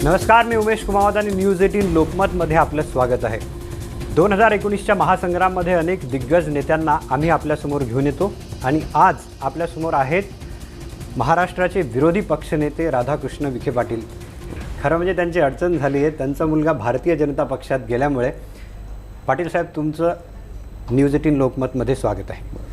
नमस्कार, मी उमेश कुमावत आणि न्यूज 18 लोकमतमध्ये आपलं स्वागत आहे. 2019च्या महासंग्राममध्ये अनेक दिग्गज नेत्यांना आम्ही आपल्यासमोर घेऊन येतो आणि आज आपल्यासमोर आहेत महाराष्ट्राचे विरोधी पक्षनेते राधाकृष्ण विखे पाटील. खरं म्हणजे त्यांची अडचण झाली आहे. त्यांचा मुलगा भारतीय जनता पक्षात गेल्यामुळे. पाटील साहेब, तुमचं न्यूज 18 लोकमतमध्ये स्वागत आहे.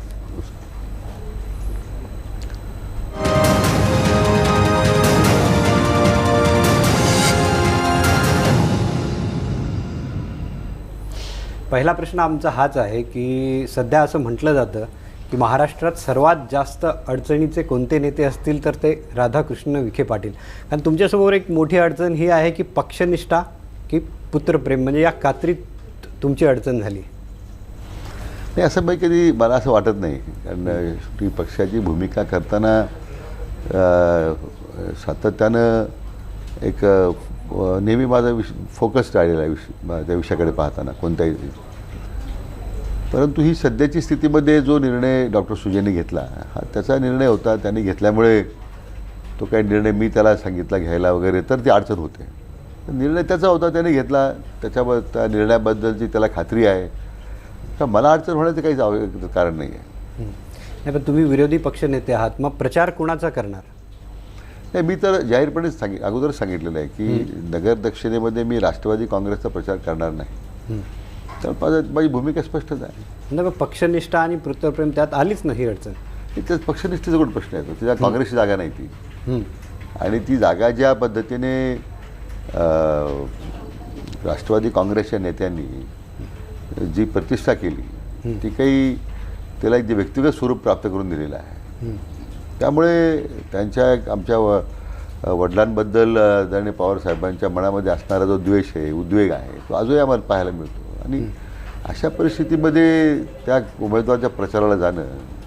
पहिला प्रश्न आमचा हाच आहे की सध्या असं म्हटलं जातं की महाराष्ट्रात सर्वात जास्त अडचणीचे कोणते नेते असतील तर ते राधाकृष्ण विखे पाटील. कारण तुमच्यासमोर एक मोठी अडचण ही आहे की पक्षनिष्ठा की पुत्रप्रेम, म्हणजे या कात्रीत तुमची अडचण झाली. नाही, असं कधी मला असं वाटत नाही. कारण ती पक्षाची भूमिका करताना सातत्यानं एक नेहमी माझा फोकस टाळलेला आहे त्या विषयाकडे पाहताना कोणत्याही. परंतु ही सध्याची स्थितीमध्ये जो निर्णय डॉक्टर सुजयने घेतला हा त्याचा निर्णय होता. त्यांनी घेतल्यामुळे तो काही निर्णय मी त्याला सांगितला घ्यायला वगैरे तर ती अडचण होते. निर्णय त्याचा होता, त्याने घेतला, त्या निर्णयाबद्दलची त्याला खात्री आहे. तर मला अडचण होण्याचं काहीच कारण नाही आहे. नाही, पण तुम्ही विरोधी पक्षनेते आहात, मग प्रचार कोणाचा करणार? नाही, मी तर जाहीरपणेच अगोदरच सांगितलेलं आहे की नगर दक्षिणेमध्ये मी राष्ट्रवादी काँग्रेसचा प्रचार करणार नाही. तर माझी भूमिका स्पष्टच आहे. म्हणजे पक्षनिष्ठा आणि पुत्रप्रेम त्यात आलीच नाही अडचण. त्यात पक्षनिष्ठेचा कुठं प्रश्न आहे? तिच्या काँग्रेसची जागा नाही ती. आणि ती जागा ज्या पद्धतीने राष्ट्रवादी काँग्रेसच्या नेत्यांनी जी प्रतिष्ठा केली ती काही त्याला एक व्यक्तिगत स्वरूप प्राप्त करून दिलेलं आहे. त्यामुळे आमच्या वडिलांबद्दल आदरणीय पवार साहेबांच्या मनामध्ये असणारा जो द्वेष आहे, उद्वेग आहे, तो आजही आम्हाला पाहायला मिळतो. आणि अशा परिस्थितीमध्ये त्या उमेदवाराच्या प्रचाराला जाणं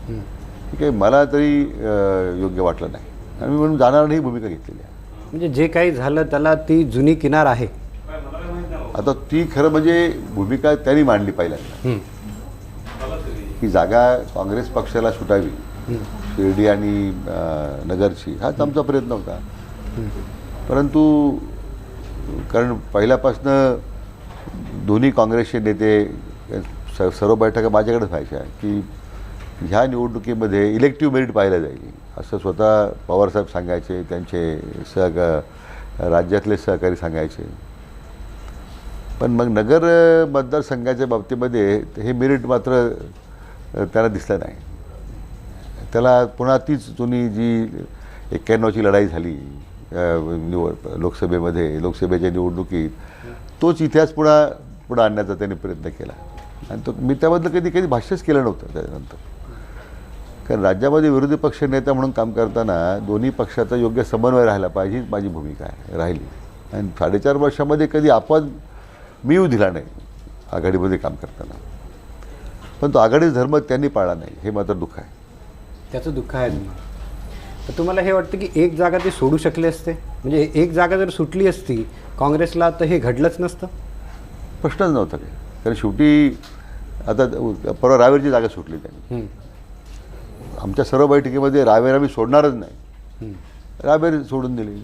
हे काही मला तरी योग्य वाटलं नाही आणि मी म्हणून जाणार नाही भूमिका घेतलेली आहे. म्हणजे जे काही झालं त्याला ती जुनी किनार आहे. आता ती खरं म्हणजे भूमिका त्यांनी मांडली पहिल्यांदा की जागा काँग्रेस पक्षाला सुटावी, शिर्डी आणि नगरची, हाच आमचा प्रयत्न होता. परंतु कारण पहिल्यापासनं दोन्ही काँग्रेसचे नेते सर्व बैठका माझ्याकडेच व्हायच्या की ह्या निवडणुकीमध्ये इलेक्टिव्ह मेरिट पाहिलं जाईल असं स्वतः पवारसाहेब सांगायचे. त्यांचे राज्यातले सहकारी सांगायचे. पण मग नगर मतदारसंघाच्या बाबतीमध्ये हे मेरिट मात्र त्यांना दिसलं नाही. त्याला पुन्हा तीच जुनी जी 91ची लढाई झाली लोकसभेच्या निवडणुकीत, तोच इतिहास पुढं आणण्याचा त्यांनी प्रयत्न केला. आणि तो मी त्याबद्दल कधी भाष्यच केलं नव्हतं त्याच्यानंतर. कारण राज्यामध्ये विरोधी पक्ष नेता म्हणून काम करताना दोन्ही पक्षाचा योग्य समन्वय राहिला पाहिजे, हीच माझी भूमिका राहिली. आणि 4.5 वर्षामध्ये कधी अपवाद मी येऊ दिला नाही आघाडीमध्ये काम करताना. पण तो आघाडीचा धर्म त्यांनी पाळला नाही, हे मात्र दुःख आहे. त्याचं दुःख आहे तुम्हाला. तर तुम्हाला हे वाटतं की एक जागा ते सोडू शकले असते? म्हणजे एक जागा जर सुटली असती काँग्रेसला तर हे घडलंच नसतं? प्रश्नच नव्हता काही. कारण शेवटी आता परवा रावेरची जागा सुटली त्यांनी. आमच्या सर्व बैठकीमध्ये रावेर आम्ही सोडणारच नाही, रावेर सोडून दिली.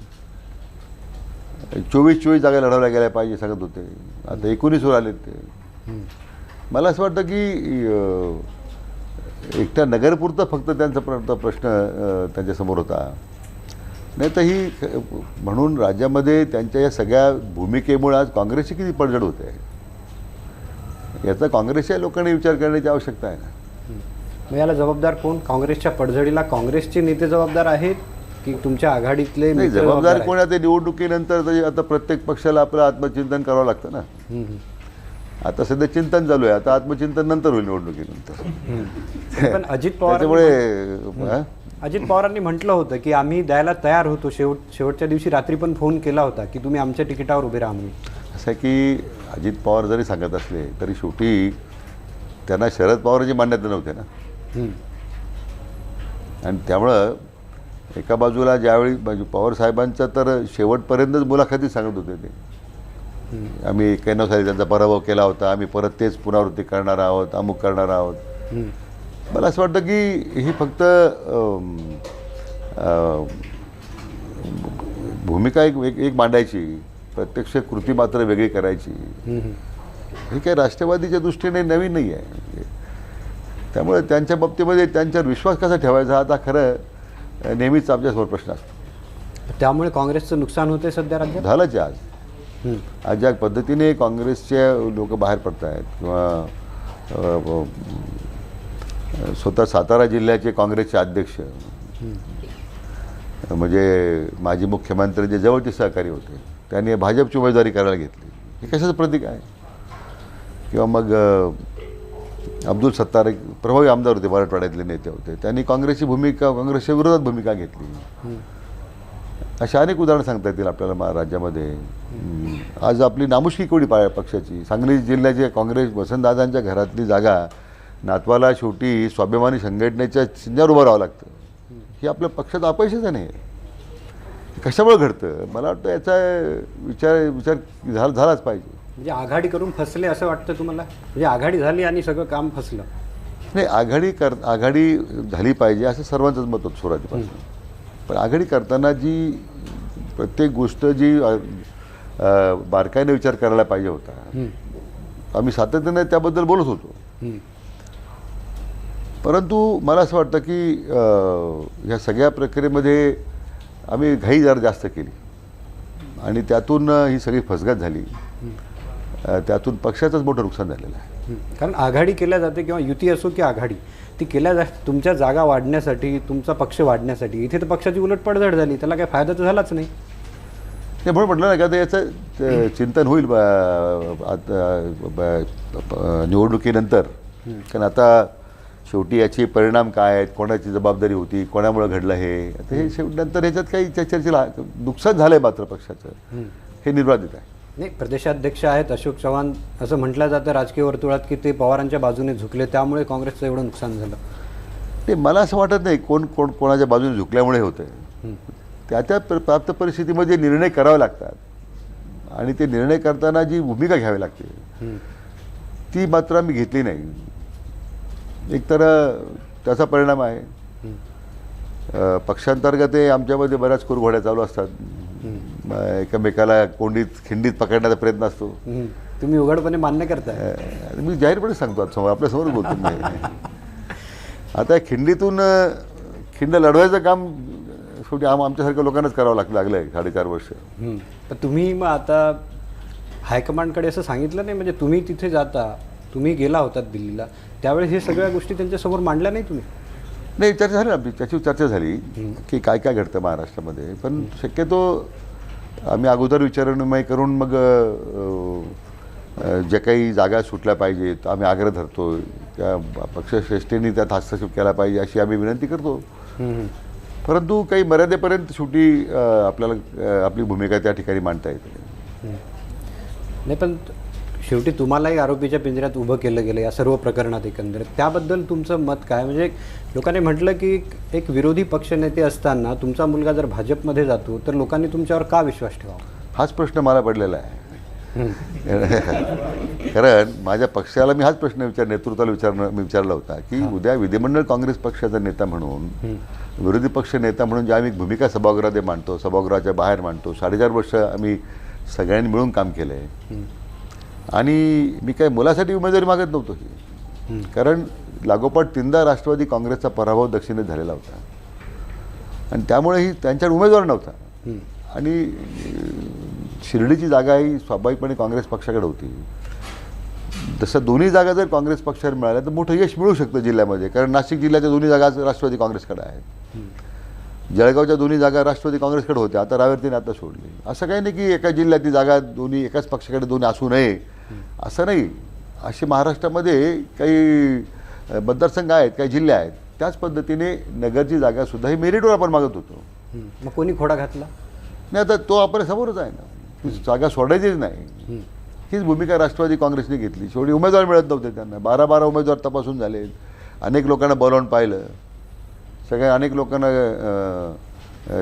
24 जागा लढवल्या गेल्या पाहिजे सांगत होते, आता 19वर आले ते. मला असं वाटतं की एकट्या नगरपुरता फक्त त्यांचा प्रश्न त्यांच्यासमोर होता. नाही तर ही म्हणून राज्यामध्ये त्यांच्या या सगळ्या भूमिकेमुळे आज काँग्रेसची किती पडझड होते याचा काँग्रेसच्या लोकांनी विचार करण्याची आवश्यकता आहे ना. मग याला जबाबदार कोण? काँग्रेसच्या पडझडीला काँग्रेसचे नेते जबाबदार आहेत की तुमच्या आघाडीतले? नाही, जबाबदार कोण आहे? ते निवडणुकीनंतर आता प्रत्येक पक्षाला आपलं आत्मचिंतन करावं लागतं ना. आता सध्या चिंतन चालू आहे, आता आत्मचिंतन नंतर होईल निवडणुकीनंतर. पण अजित पवारांनी म्हटलं होतं की आम्ही द्यायला तयार होतो. शेवटच्या दिवशी रात्री पण फोन केला होता की तुम्ही आमच्या तिकिटावर उभे राहा म्हणून. असं आहे की अजित पवार जरी सांगत असले तरी शेवटी त्यांना शरद पवारांची मान्यता नव्हते ना. आणि त्यामुळं एका बाजूला ज्यावेळी पवार साहेबांचं तर शेवटपर्यंतच मुलाखती सांगत होते ते, आम्ही 91 साली त्यांचा पराभव केला होता, आम्ही परत तेच पुनरावृत्ती करणार आहोत, अमुक करणार आहोत. मला असं वाटतं की ही फक्त भूमिका एक मांडायची प्रत्यक्ष कृती मात्र वेगळी करायची हे काही राष्ट्रवादीच्या दृष्टीने नवीन नाही आहे. त्यामुळे त्यांच्या बाबतीमध्ये त्यांच्यावर विश्वास कसा ठेवायचा आता खरं नेहमीच आमच्यासमोर प्रश्न असतो. त्यामुळे काँग्रेसचं नुकसान होते सध्या राज्यात. झालंच आहे आज ज्या पद्धतीने काँग्रेसचे लोक बाहेर पडत आहेत किंवा स्वतः सातारा जिल्ह्याचे काँग्रेसचे अध्यक्ष म्हणजे माजी मुख्यमंत्री जे जवळचे सहकारी होते त्यांनी भाजपची उमेदवारी करायला घेतली. हे कशाचं प्रतीक आहे? किंवा मग अब्दुल सत्तार एक प्रभावी आमदार होते, मराठवाड्यातले नेते होते, त्यांनी काँग्रेसच्या विरोधात भूमिका घेतली. अशा अनेक उदाहरणं सांगता येतील आपल्याला राज्यामध्ये. आज आपली नामुष्की केवढी पक्षाची. सांगली जिल्ह्याचे काँग्रेस वसंतदादांच्या घरातली जागा नातवाला शेवटी स्वाभिमानी संघटनेच्या चिन्हावर उभं राहावं लागतं. हे आपल्या पक्षात अपयशच नाही. कशामुळे घडतं मला वाटतं याचा विचार झालाच पाहिजे. म्हणजे आघाडी करून फसले असं वाटतं तुम्हाला? म्हणजे आघाडी झाली आणि सगळं काम फसलं? नाही, आघाडी झाली पाहिजे असं सर्वांचंच मत होतं सुरुवातीपासून. पण आघाडी करताना जी प्रत्येक गोष्ट जी बारकाईने विचार करायला पाहिजे होता आम्ही सातत्याने त्याबद्दल बोलत होतो. परंतु मला असं वाटतं की ह्या सगळ्या प्रक्रियेमध्ये आम्ही घाई जरा जास्त केली आणि त्यातून ही सगळी फसगत झाली. त्यातून पक्षाचंच मोठं नुकसान झालेलं आहे. कारण आघाडी केल्या जाते किंवा युती असो की आघाडी ती केल्या जाते तुमच्या जागा वाढण्यासाठी, तुमचा पक्ष वाढण्यासाठी. इथे तर पक्षाची उलट पडझड झाली, त्याला काही फायदा तर झालाच नाही. ते म्हणून म्हटलं ना का तर याचं चिंतन होईल निवडणुकीनंतर. कारण आता शेवटी याचे परिणाम काय आहेत, कोणाची जबाबदारी होती, कोणामुळे घडलं हे. आता हे शेवटी नंतर ह्याच्यात काही चर्चेला नुकसान झालं आहे मात्र पक्षाचं हे निर्वादित आहे. नाही, प्रदेशाध्यक्ष आहेत अशोक चव्हाण, असं म्हटलं जातं राजकीय वर्तुळात की ते पवारांच्या बाजूने झुकले त्यामुळे काँग्रेसचं एवढं नुकसान झालं. ते मला असं वाटत नाही कोणाच्या बाजूने झुकल्यामुळे होतं. त्या प्राप्त परिस्थितीमध्ये निर्णय करावे लागतात आणि ते निर्णय करताना जी भूमिका घ्यावी लागते ती मात्र आम्ही घेतली नाही. एकतर त्याचा परिणाम आहे पक्षांतर्गत आमच्यामध्ये बऱ्याच कुरघोड्या चालू असतात. एकमेकाला खिंडीत पकडण्याचा प्रयत्न असतो. तुम्ही उघडपणे मान्य करताय? मी जाहीरपणे सांगतो आपल्यासमोर बोलतो मी. आता खिंडीतून खिंड लढवायचं काम शेवटी आमच्यासारख्या लोकांनाच करावं लागलं आहे 4.5 वर्ष. तर तुम्ही मग आता हायकमांडकडे असं सांगितलं नाही? म्हणजे तुम्ही तिथे जाता, तुम्ही गेला होतात दिल्लीला, त्यावेळेस हे सगळ्या गोष्टी त्यांच्यासमोर मांडल्या नाही तुम्ही? नाही, चर्चा झाली आपली, त्याची चर्चा झाली की काय काय घडतं महाराष्ट्रामध्ये. पण शक्यतो आम्ही अगोदर विचारविनिमय करून मग ज्या काही जागा सुटल्या पाहिजेत आम्ही आग्रह धरतो, त्या पक्षश्रेष्ठींनी त्यात हस्तक्षेप केला पाहिजे अशी आम्ही विनंती करतो. परंतु काही मर्यादेपर्यंत शेवटी आपल्याला आपली भूमिका त्या ठिकाणी मांडता येते. नाही, पण शेवटी तुम्हालाही आरोपीच्या पिंजऱ्यात उभं केलं गेलं या सर्व प्रकरणात एकंदरीत. त्याबद्दल तुमचं मत काय? म्हणजे लोकांनी म्हटलं की एक विरोधी पक्षनेते असताना तुमचा मुलगा जर भाजपमध्ये जातो तर लोकांनी तुमच्यावर का विश्वास ठेवावा? हाच प्रश्न मला पडलेला आहे. कारण माझ्या पक्षाला मी हाच प्रश्न नेतृत्वाला विचारला होता की उद्या विधिमंडळ काँग्रेस पक्षाचा नेता म्हणून, विरोधी पक्ष नेता म्हणून ज्या आम्ही भूमिका सभागृहात मांडतो, सभागृहाच्या बाहेर मांडतो, 4.5 वर्ष आम्ही सगळ्यांनी मिळून काम केलं आहे. आणि मी काय मुलासाठी उमेदवारी मागत नव्हतो की, कारण लागोपाठ 3दा राष्ट्रवादी काँग्रेसचा पराभव दक्षिणेत झालेला होता आणि त्यामुळे ही त्यांच्यावर उमेदवार नव्हता. आणि शिर्डीची जागा ही स्वाभाविकपणे काँग्रेस पक्षाकडे होती. तसं दोन्ही जागा जर काँग्रेस पक्षाला मिळाल्या तर मोठं यश मिळू शकतं जिल्ह्यामध्ये. कारण नाशिक जिल्ह्याच्या दोन्ही जागा राष्ट्रवादी काँग्रेसकडे आहेत. जळगावच्या दोन्ही जागा राष्ट्रवादी काँग्रेसकडे होत्या, आता रावेरतीने आता सोडली. असं काही नाही की एका जिल्ह्यातली जागा दोन्ही एकाच पक्षाकडे दोन्ही असू नये असं नाही. असे महाराष्ट्रामध्ये काही मतदारसंघ आहेत, काही जिल्हे आहेत. त्याच पद्धतीने नगरची जागासुद्धा ही मेरिटवर आपण मागत होतो. मग कोणी खोडा घातला नाही? आता तो आपण समोरच आहे ना, ती जागा सोडायचीच नाही हीच भूमिका राष्ट्रवादी काँग्रेसने घेतली. शेवटी उमेदवार मिळत नव्हते त्यांना. 12 उमेदवार तपासून झाले, अनेक लोकांना बोलावून पाहिलं, अनेक लोकांना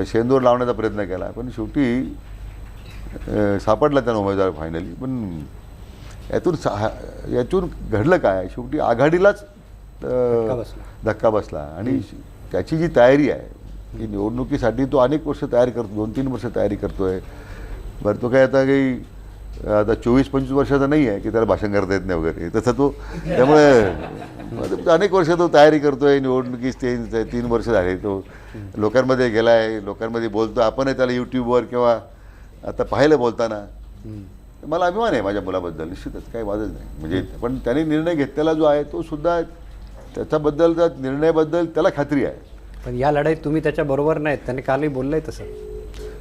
शेंदूर लावण्याचा प्रयत्न केला, पण शेवटी सापडला त्यांना उमेदवार फायनली. पण यातून घडलं काय, शेवटी आघाडीलाच धक्का बसला. आणि त्याची जी तयारी आहे की निवडणुकीसाठी तो अनेक वर्ष तयारी करतो, 2-3 वर्ष तयारी करतोय. बरं तो काय आता काही आता 24-25 वर्षाचा नाही आहे की त्याला भाषण करता येत नाही वगैरे, तसं तो त्यामुळे अनेक वर्ष तो तयारी करतोय, निवडणुकीस 3 वर्ष झाले तो लोकांमध्ये गेला आहे, लोकांमध्ये बोलतो. आपणही त्याला यूट्यूबवर किंवा आता पाहिलं बोलताना. मला अभिमान आहे माझ्या मुलाबद्दल, निश्चितच काही वादच नाही. म्हणजे पण त्याने निर्णय घेतलेला जो आहे तो सुद्धा त्याच्याबद्दल, त्या निर्णयाबद्दल त्याला खात्री आहे. पण या लढाईत तुम्ही त्याच्याबरोबर नाहीत, त्याने कालही बोललंय तसं.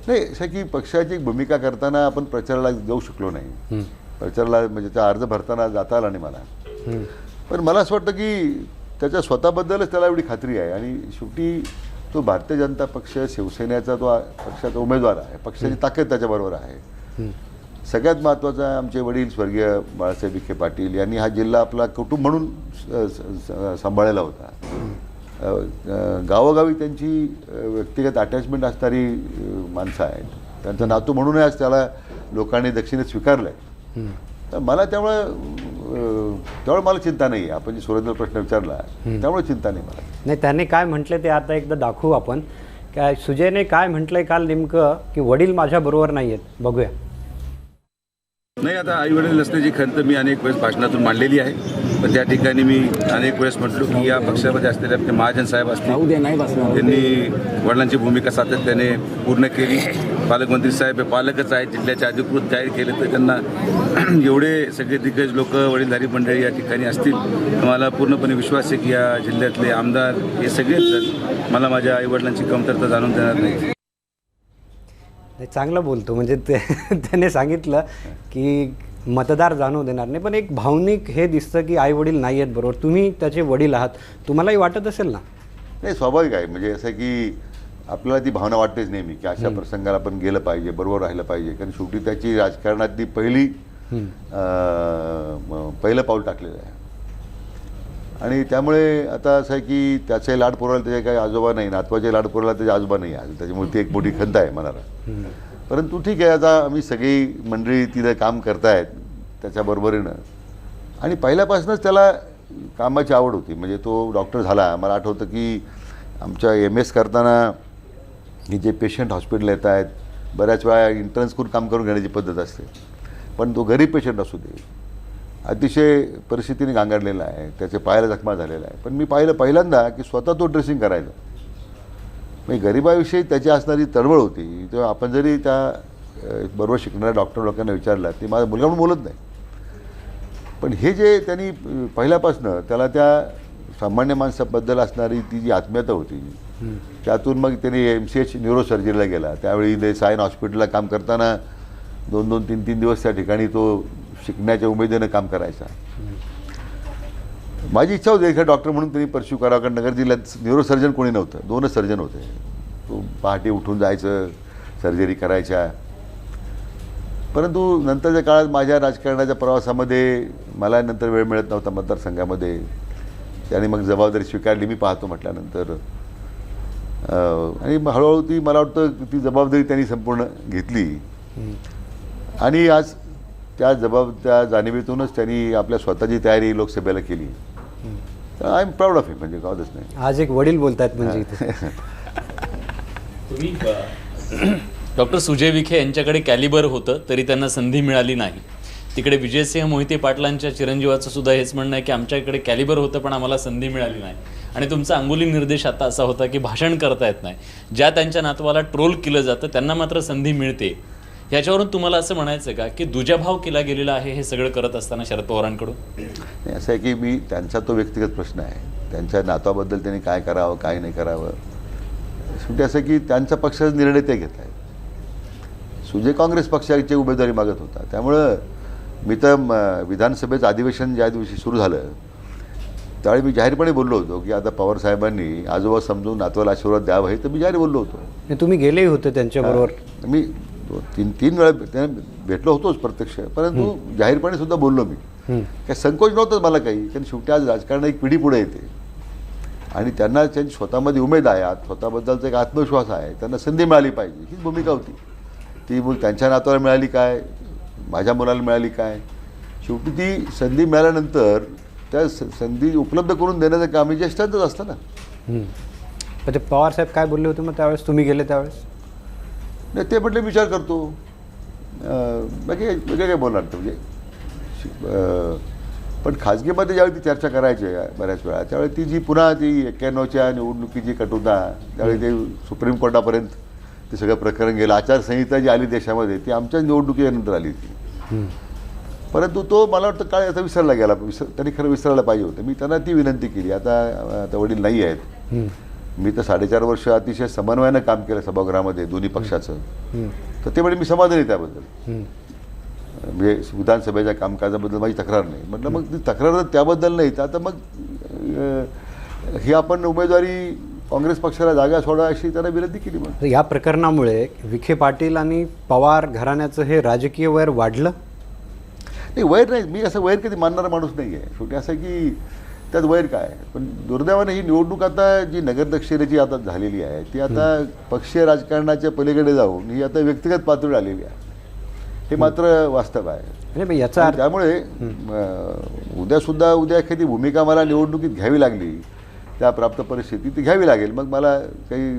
नाही, असं की पक्षाची भूमिका करताना आपण प्रचाराला जाऊ शकलो नाही. प्रचाराला म्हणजे त्या अर्ज भरताना जाता आला नाही मला. पण मला असं वाटतं की त्याच्या स्वतःबद्दलच त्याला एवढी खात्री आहे. आणि शेवटी तो भारतीय जनता पक्ष, शिवसेनेचा तो पक्षाचा उमेदवार आहे, पक्षाची ताकद त्याच्याबरोबर आहे. सगळ्यात महत्त्वाचं आमचे वडील स्वर्गीय बाळासाहेब विखे पाटील यांनी हा जिल्हा आपला कुटुंब म्हणून सांभाळलेला होता. गावोगावी त्यांची व्यक्तिगत अटॅचमेंट असणारी माणसं आहेत. त्यांचा नातू म्हणूनही आज त्याला लोकांनी दक्षिणेत स्वीकारलं आहे. तर मला त्यामुळे मला चिंता नाही आहे. आपण जे सुरेंद्र प्रश्न विचारला त्यामुळे चिंता नाही मला. नाही, त्याने काय म्हटलं ते आता एकदा दाखवू आपण. काय सुजयने काय म्हटलंय काल नेमकं, की वडील माझ्याबरोबर नाही आहेत, बघूया. नाही, आता आईवडील नसण्याची खंत मी अनेक वेळेस भाषणातून मांडलेली आहे. पण त्या ठिकाणी मी अनेक वेळेस म्हटलो की या पक्षामध्ये असलेले आपले महाजन साहेब असतील, त्यांनी वडिलांची भूमिका सातत्याने पूर्ण केली. पालकमंत्री साहेब हे पालकच आहेत, जिल्ह्याचे अधिकृत जाहीर केले तर त्यांना एवढे सगळे दिग्गज लोक, वडीलधारी मंडळी या ठिकाणी असतील. मला पूर्णपणे विश्वास आहे की या जिल्ह्यातले आमदार हे सगळेच जण मला माझ्या आईवडिलांची कमतरता जाणून देणार नाही. चांगलं बोलतो, म्हणजे त्याने सांगितलं की मतदार जाणू देणार नाही. पण एक भावनिक हे दिसतं की आई वडील नाही आहेत बरोबर. तुम्ही त्याचे वडील आहात, तुम्हालाही वाटत असेल ना? नाही, स्वाभाविक आहे. म्हणजे असं की आपल्याला ती भावना वाटतेच नेहमी की अशा प्रसंगाला आपण गेलं पाहिजे, बरोबर राहिलं पाहिजे. कारण शेवटी त्याची राजकारणातली पहिलं पाऊल टाकलेलं आहे. आणि त्यामुळे आता असं आहे की त्याचे लाड पुरवायला त्याचे काही आजोबा नाही, नातवाचे लाड पुरवायला त्याचे आजोबा नाही आहे. त्याच्यामुळे ती एक मोठी खंत आहे मनाला. परंतु ठीक आहे, आता आम्ही सगळी मंडळी तिथे काम करतायत त्याच्याबरोबरीनं. आणि पहिल्यापासूनच त्याला कामाची आवड होती. म्हणजे तो डॉक्टर झाला. मला आठवतं की आमच्या MS करताना ही जे पेशंट हॉस्पिटल येत आहेत, बऱ्याच वेळा इंटर्न्स करून काम करून घेण्याची पद्धत असते. पण तो गरीब पेशंट असू दे, अतिशय परिस्थितीने गांगडलेला आहे, त्याचे पायाला जखमा झालेला आहे. पण मी पाहिलं पहिल्यांदा की स्वतः तो ड्रेसिंग करायला. म्हणजे गरिबाविषयी त्याची असणारी तळमळ होती. तेव्हा आपण जरी त्या बरोबर शिकणाऱ्या डॉक्टर लोकांना विचारलं, ते माझा मुलगा म्हणून बोलत नाही. पण हे जे त्यांनी पहिल्यापासनं त्याला त्या सामान्य माणसाबद्दल असणारी ती जी आत्मीयता होती, त्यातून मग त्यांनी MCH न्यूरोसर्जरीला गेला. त्यावेळी ते सायन हॉस्पिटलला काम करताना 2-2, 3-3 दिवस त्या ठिकाणी तो शिकण्याच्या उमेदीनं काम करायचा. माझी इच्छा होती एखादा डॉक्टर म्हणून त्यांनी परस्यू करावं. कारण नगर जिल्ह्यात न्यूरोसर्जन कोणी नव्हतं, 2च सर्जन होते. तो पहाटे उठून जायचं, सर्जरी करायच्या. परंतु नंतरच्या काळात माझ्या राजकारणाच्या प्रवासामध्ये मला नंतर वेळ मिळत नव्हता मतदारसंघामध्ये. त्याने मग जबाबदारी स्वीकारली, मी पाहतो म्हटल्यानंतर. आणि हळूहळू ती, मला वाटतं ती जबाबदारी त्यांनी संपूर्ण घेतली. आणि आज त्या जाणीवेतूनच त्यांनी आपल्या स्वतःची तयारी लोकसभेला केली. आय एम प्राऊड ऑफ हिम. म्हणजे कळतच नाही. आज एक वडील बोलतायत म्हणजे इथे. तुम्ही डॉक्टर सुजय विखे यांच्याकडे कॅलिबर होतं तरी त्यांना संधी मिळाली नाही. तिकडे विजयसिंह मोहिते पाटलांच्या चिरंजीवाचं सुद्धा हेच म्हणणं आहे की आमच्याकडे कॅलिबर होतं पण आम्हाला संधी मिळाली नाही. आणि तुमचा अंगुली निर्देश आता असा होता की भाषण करता येत नाही. ज्या त्यांच्या नातवाला ट्रोल केलं जातं त्यांना मात्र संधी मिळते. याच्यावरून तुम्हाला असं म्हणायचं का की दुजाभाव केला गेलेला आहे हे सगळं करत असताना शरद पवारांकडून? नाही, असं आहे की मी त्यांचा तो व्यक्तिगत प्रश्न आहे. त्यांच्या नातवाबद्दल त्यांनी काय करावं, काय नाही करावं, शेवटी असं की त्यांचा पक्षाचा निर्णय ते घेत आहे. सुजय काँग्रेस पक्षाची उमेदवारी मागत होता. त्यामुळं मी तर विधानसभेचं अधिवेशन ज्या दिवशी सुरू झालं त्यावेळी मी जाहीरपणे बोललो होतो की आता पवारसाहेबांनी आजोबा समजून नातवाला आशीर्वाद द्यावा, हे तर मी जाहीर बोललो होतो. तुम्ही गेलेही होते त्यांच्याबरोबर. मी 3 वेळा त्यांना भेटलो होतोच प्रत्यक्ष. परंतु जाहीरपणे सुद्धा बोललो मी. काही संकोच नव्हतंच मला काही. कारण शेवटी आज राजकारण एक पिढी पुढे येते आणि त्यांना त्यांची स्वतःमध्ये उमेद आहे, स्वतःबद्दलचा एक आत्मविश्वास आहे, त्यांना संधी मिळाली पाहिजे हीच भूमिका होती. ती मग त्यांच्या नातवाला मिळाली काय, माझ्या मुलाला मिळाली काय, शेवटी ती संधी मिळाल्यानंतर त्या संधी उपलब्ध करून देण्याचं काम हे ज्येष्ठांचंच असतं ना. पण ते पवारसाहेब काय बोलले होते मग त्यावेळेस तुम्ही गेले त्यावेळेस? नाही, ते म्हटले विचार करतो. म्हणजे वेगळं काय बोलणार तर म्हणजे पण खाजगीमध्ये ज्यावेळी ती चर्चा करायची बऱ्याच वेळा त्यावेळी ती जी पुन्हा ती 91च्या निवडणुकीची कटुता त्यावेळी ते सुप्रीम कोर्टापर्यंत ते सगळं प्रकरण गेलं. आचारसंहिता जी आली देशामध्ये ती आमच्या निवडणुकीनंतर आली होती. परंतु तो मला वाटतं काळ आता विसरला गेला. त्यांनी खरं विसरायला पाहिजे होतं. मी त्यांना ती विनंती केली. आता वडील नाही आहेत. मी तर 4.5 वर्ष अतिशय समन्वयानं काम केलं सभागृहामध्ये दोन्ही पक्षाचं. तर ते म्हणजे मी समाधानी त्याबद्दल. म्हणजे विधानसभेच्या कामकाजाबद्दल माझी तक्रार नाही. म्हटलं मग ती तक्रार त्याबद्दल नाही तर आता मग ही आपण उमेदवारी काँग्रेस पक्षाला जागा सोडा अशी त्यांना विनंती केली. मग या प्रकरणामुळे विखे पाटील आणि पवार घराण्याचं हे राजकीय वैर वाढलं. नाही वैर नाही. मी असं वैर कधी मानणारा माणूस नाही आहे. शेवटी असं की त्यात वैर काय. पण दुर्दैवाने ही निवडणूक आता जी नगर दक्षिणेची आता झालेली आहे ती आता पक्षीय राजकारणाच्या पलीकडे जाऊन ही आता व्यक्तिगत पातळीवर आलेली आहे. हे मात्र वास्तव आहे. याचा त्यामुळे उद्या एखादी भूमिका मला निवडणुकीत घ्यावी लागली त्या प्राप्त परिस्थितीत ती घ्यावी लागेल. मग मला काही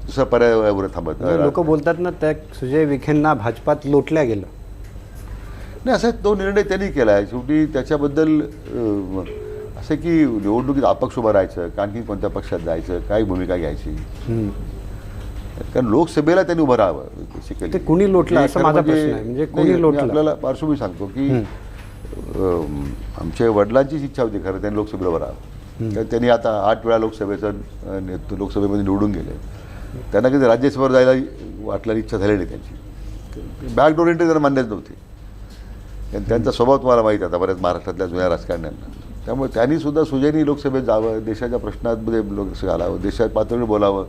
दुसरा पर्यायावर थांबत. लोक बोलतात ना त्या सुजय विखेंना भाजपात लोटल्या गेलं. नाही असं तो निर्णय त्यांनी केला आहे. शेवटी त्याच्याबद्दल असं की निवडणुकीत अपक्ष उभं राहायचं का आणखी कोणत्या पक्षात जायचं काय भूमिका घ्यायची. कारण लोकसभेला त्यांनी उभं राहावं. ते कुणी लोटलं असं माझा प्रश्न आहे. म्हणजे कुणी लोटलं. आपल्याला पार्श्वभूमी सांगतो की आमच्या वडिलांचीच इच्छा होती खरं त्यांनी लोकसभेला उभं राहावं. कारण त्यांनी आता 8 वेळा लोकसभेमध्ये निवडून गेले. त्यांना कधी राज्यसभेवर जायला वाटल्याची इच्छा झाली नाही त्यांची. बॅकडोर एंट्री त्यांना मान्यच नव्हती. त्यांचा स्वभाव तुम्हाला माहीत आहे आता बऱ्याच महाराष्ट्रातल्या जुन्या राजकारण्यांना. त्यामुळे त्यांनीसुद्धा सुजयनी लोकसभेत जावं देशाच्या प्रश्नांमध्ये लक्ष घालावं देशात पातळीवर बोलावं.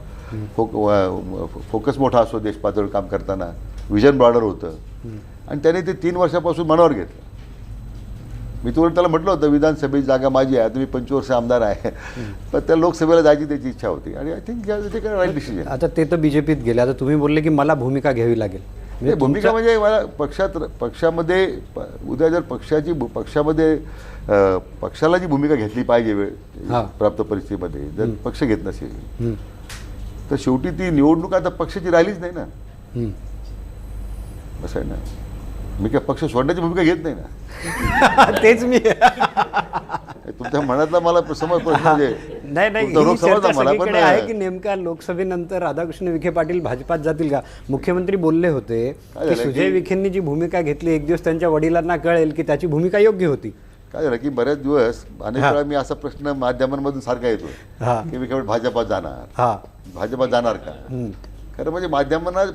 फोकस मोठा असतो देश पातळीवर काम करताना. विजन ब्रॉडर होतं आणि त्याने ते 3 वर्षापासून मनावर घेतलं. मी तुम्हाला त्याला म्हटलं होतं विधानसभेची जागा माझी आहे तुम्ही 25 वर्ष आमदार आहे. पण त्या लोकसभेला जायची त्याची इच्छा होती आणि आय थिंक ते काय राईट डिसिजन. आता ते तर बीजेपीत गेले. आता तुम्ही बोलले की मला भूमिका घ्यावी लागेल. भूमिका म्हणजे मला पक्षामध्ये उद्या जर पक्षामध्ये पक्षाला जी भूमिका घेतली पाहिजे वेळ प्राप्त परिस्थितीमध्ये जर पक्ष घेत नसेल तर शेवटी ती निवडणूक आता पक्षाची राहिलीच नाही ना. असं आहे ना. मी काय पक्ष सोडण्याची भूमिका घेत नाही ना. तेच मी तुमच्या मनातला मला समज म्हणजे नाही आहे की नेमका लोकसभेनंतर राधाकृष्ण विखे पाटील भाजपात जातील का. मुख्यमंत्री बोलले होते की सुजय विखेंनी जी भूमिका घेतली एक दिवस त्यांच्या वडिलांना कळेल की त्याची भूमिका योग्य होती. काय झालं की बऱ्याच दिवस अनेक वेळा मी असा प्रश्न माध्यमांमधून सारखा येतो की विखे भाजपात जाणार का. खरं म्हणजे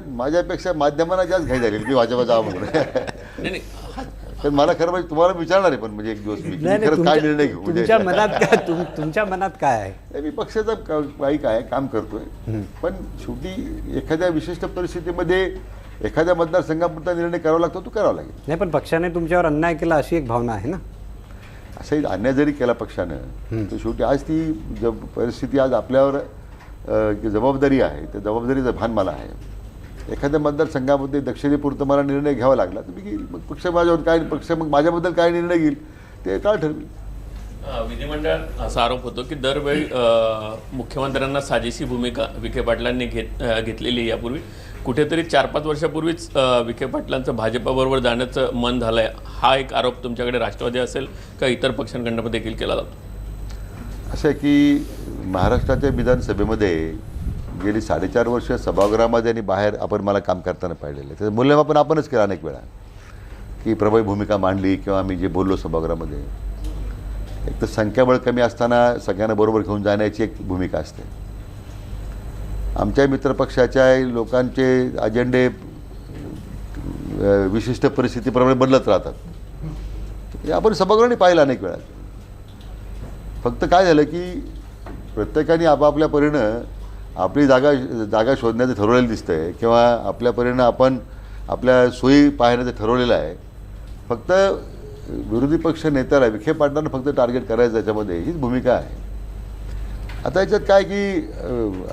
माझ्यापेक्षा माध्यमांना जास्त घाई झाली की भाजपा जावं म्हणून. पण मला खरं म्हणजे तुम्हाला विचारणार आहे पण म्हणजे एक दिवस मी खरंच काय निर्णय घेऊ. तुमच्या मनात काय आहे. मी पक्षाचा काय काम करतोय. पण शेवटी एखाद्या विशिष्ट परिस्थितीमध्ये एखाद्या मतदारसंघापुरता निर्णय करावा लागतो तो करावा लागेल. नाही पण पक्षाने तुमच्यावर अन्याय केला अशी एक भावना आहे ना. असंही अन्याय जरी केला पक्षानं तर शेवटी आज ती परिस्थिती आज आपल्यावर जबाबदारी आहे. त्या जबाबदारीचं भान मला आहे. एखाद्या मतदारसंघामध्ये दक्षिणेपुरतं मला निर्णय घ्यावा लागला तर मी घेईल. मग पक्ष मग माझ्याबद्दल काय निर्णय घेईल ते काळ ठरवी. विधिमंडळात असा आरोप होतो की दरवेळी मुख्यमंत्र्यांना साजेशी भूमिका विखे पाटलांनी घेतलेली. यापूर्वी कुठेतरी 4-5 वर्षापूर्वीच विखे पाटलांचं भाजपाबरोबर जाण्याचं मन झालंय. हा एक आरोप तुमच्याकडे राष्ट्रवादी असेल का इतर पक्षांकडनं देखील केला जातो. असं आहे की महाराष्ट्राच्या विधानसभेमध्ये गेली 4.5 वर्ष सभागृहामध्ये आणि बाहेर आपण मला काम करताना पाहिलेलं आहे. त्याचं मूल्यमापन आपणच केलं अनेक वेळा की प्रभावी भूमिका मांडली किंवा आम्ही जे बोललो सभागृहामध्ये. एक तर संख्याबळ कमी असताना सगळ्यांना बरोबर घेऊन जाण्याची एक भूमिका असते. आमच्या मित्रपक्षाच्या लोकांचे अजेंडे विशिष्ट परिस्थितीप्रमाणे बदलत राहतात. हे आपण सभागृहाने पाहिलं अनेक वेळा. फक्त काय झालं की प्रत्येकाने आपापल्या परीनं आपली जागा शोधण्याचं ठरवलेलं दिसतंय किंवा आपल्या परीनं आपण आपल्या सोयी पाहण्याचं ठरवलेलं आहे. फक्त विरोधी पक्ष नेत्याला विखे पाटलांना फक्त टार्गेट करायचं याच्यामध्ये हीच भूमिका आहे. आता याच्यात काय की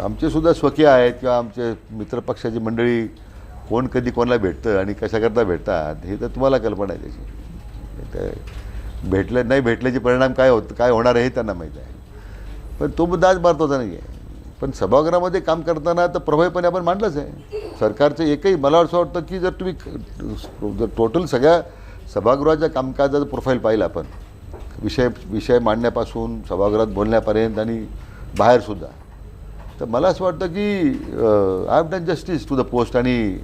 आमचेसुद्धा स्वकीय आहेत किंवा आमचे मित्रपक्षाची मंडळी कोण कधी कोणाला भेटतं आणि कशाकरता भेटतात हे तर तुम्हाला कल्पना आहे त्याची. नाही भेटल्याचे परिणाम काय होणार आहे हे त्यांना माहीत आहे. पण तो मुद्दा आज महत्त्वाचा नाही आहे. पण सभागृहामध्ये काम करताना तर प्रभावीपणे आपण मांडलंच आहे. सरकारचं एकही मला असं वाटतं की जर तुम्ही जर टोटल सगळ्या सभागृहाच्या कामकाजाचा प्रोफाईल पाहिला आपण विषय मांडण्यापासून सभागृहात बोलण्यापर्यंत आणि बाहेरसुद्धा, तर मला असं वाटतं की I have done justice to the post आणि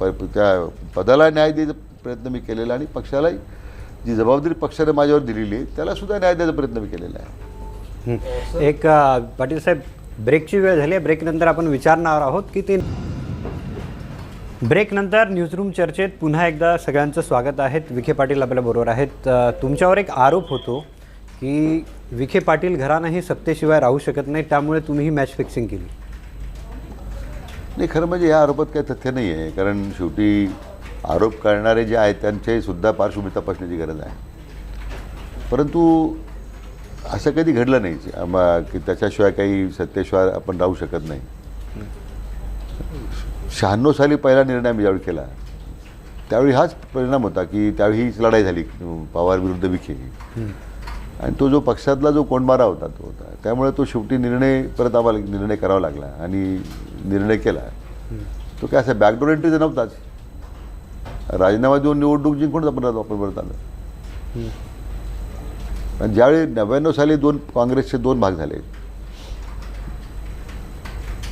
त्या पदाला न्याय द्यायचा प्रयत्न मी केलेला आणि पक्षालाही जी जबाबदारी पक्षाने माझ्यावर दिलेली आहे त्यालासुद्धा न्याय द्यायचा प्रयत्न मी केलेला आहे. एक पाटील साहेब, ब्रेकची वेळ झाली आहे. ब्रेकनंतर आपण विचारणार आहोत की ते ब्रेकनंतर न्यूजरूम चर्चेत पुन्हा एकदा सगळ्यांचं स्वागत आहे. विखे पाटील आपल्याबरोबर आहेत. तुमच्यावर एक आरोप होतो की विखे पाटील घराणं हे सत्तेशिवाय राहू शकत नाही, त्यामुळे तुम्ही ही मॅच फिक्सिंग केली. नाही, खरं म्हणजे या आरोपात काही तथ्य नाही आहे. कारण शेवटी आरोप करणारे जे आहेत त्यांचीसुद्धा पार्श्वभूमी तपासण्याची गरज आहे. परंतु असं कधी घडलं नाही की त्याच्याशिवाय काही सत्तेशिवाय आपण राहू शकत नाही. 96 साली पहिला निर्णय आम्ही ज्यावेळी केला त्यावेळी हाच परिणाम होता की त्यावेळी हीच लढाई झाली पवार विरुद्ध विखे, आणि तो जो पक्षातला जो कोंडमारा होता तो होता. त्यामुळे तो शेवटी परत आम्हाला निर्णय करावा लागला आणि निर्णय केला. तो काय असं बॅकडोर एंट्रीचा नव्हताच. राजीनामा देऊन निवडणूक जिंकूनच आपण परत आलो. आणि ज्यावेळी 99 साली काँग्रेसचे 2 भाग झाले,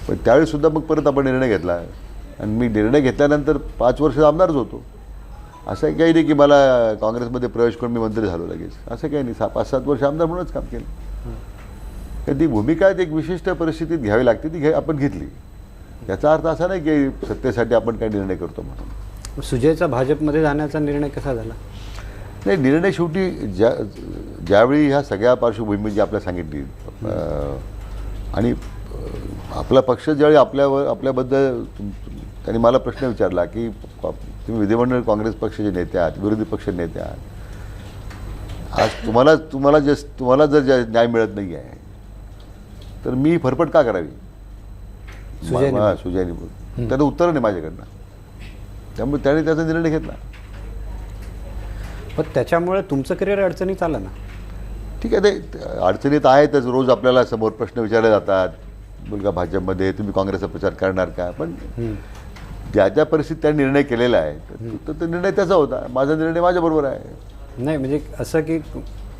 पण त्यावेळीसुद्धा मग परत आपण निर्णय घेतला आणि मी निर्णय घेतल्यानंतर 5 वर्ष आमदारच होतो. असं काही नाही की मला काँग्रेसमध्ये प्रवेश करून मी मंत्री झालो लगेच, असं काही नाही. 5-7 वर्ष आमदार म्हणूनच काम केलं. तर ती भूमिका एक विशिष्ट परिस्थितीत घ्यावी लागते, ती आपण घेतली. याचा अर्थ असा नाही की सत्तेसाठी आपण काही निर्णय करतो म्हणून. सुजयचा भाजपमध्ये जाण्याचा निर्णय कसा झाला? नाही, निर्णय शेवटी ज्यावेळी ह्या सगळ्या पार्श्वभूमी जी आपल्याला सांगितली आणि आपला पक्ष ज्यावेळी आपल्याबद्दल त्यांनी मला प्रश्न विचारला की तुम्ही विधिमंडळ काँग्रेस पक्षाचे नेते आहात, विरोधी पक्ष नेते आहात, आज तुम्हाला जर न्याय मिळत नाही आहे तर मी फरफट का करावी सुजयनी बोल. त्यानं उत्तर नाही माझ्याकडनं. त्यामुळे त्याने त्याचा निर्णय घेतला. पण त्याच्यामुळे तुमचं करिअर अडचणीत आलं ना? ठीक आहे, ते अडचणीत आहेतच. रोज आपल्याला समोर प्रश्न विचारले जातात, मुलगा भाजपमध्ये, तुम्ही काँग्रेसचा प्रचार करणार का? पण ज्या त्या परिस्थितीत त्याने निर्णय केलेला आहे तर तो निर्णय त्याचा होता. माझा निर्णय माझ्याबरोबर आहे. नाही, म्हणजे असं की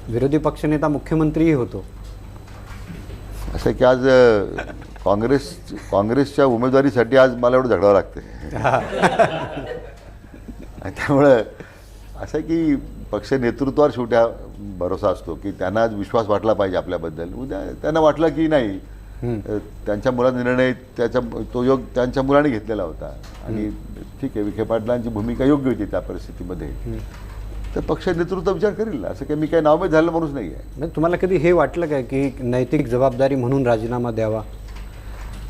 विरोधी पक्षनेता मुख्यमंत्रीही होतो. असं की आज काँग्रेसच्या उमेदवारीसाठी आज मला एवढं झगडावं लागतं. त्यामुळं असं की पक्ष नेतृत्वावर शेवटी भरोसा असतो की त्यांना आज विश्वास वाटला पाहिजे आपल्याबद्दल. उद्या त्यांना वाटलं की नाही, त्यांच्या मुलाचा निर्णय तो योग त्यांच्या मुलाने घेतलेला होता आणि ठीक आहे, विखे पाटलांची भूमिका योग्य होती त्या परिस्थितीमध्ये, तर पक्ष नेतृत्व विचार करेल. असं काही मी काही नावमेद झालेला माणूस नाही आहे. नाही, तुम्हाला कधी हे वाटलं काय की नैतिक जबाबदारी म्हणून राजीनामा द्यावा?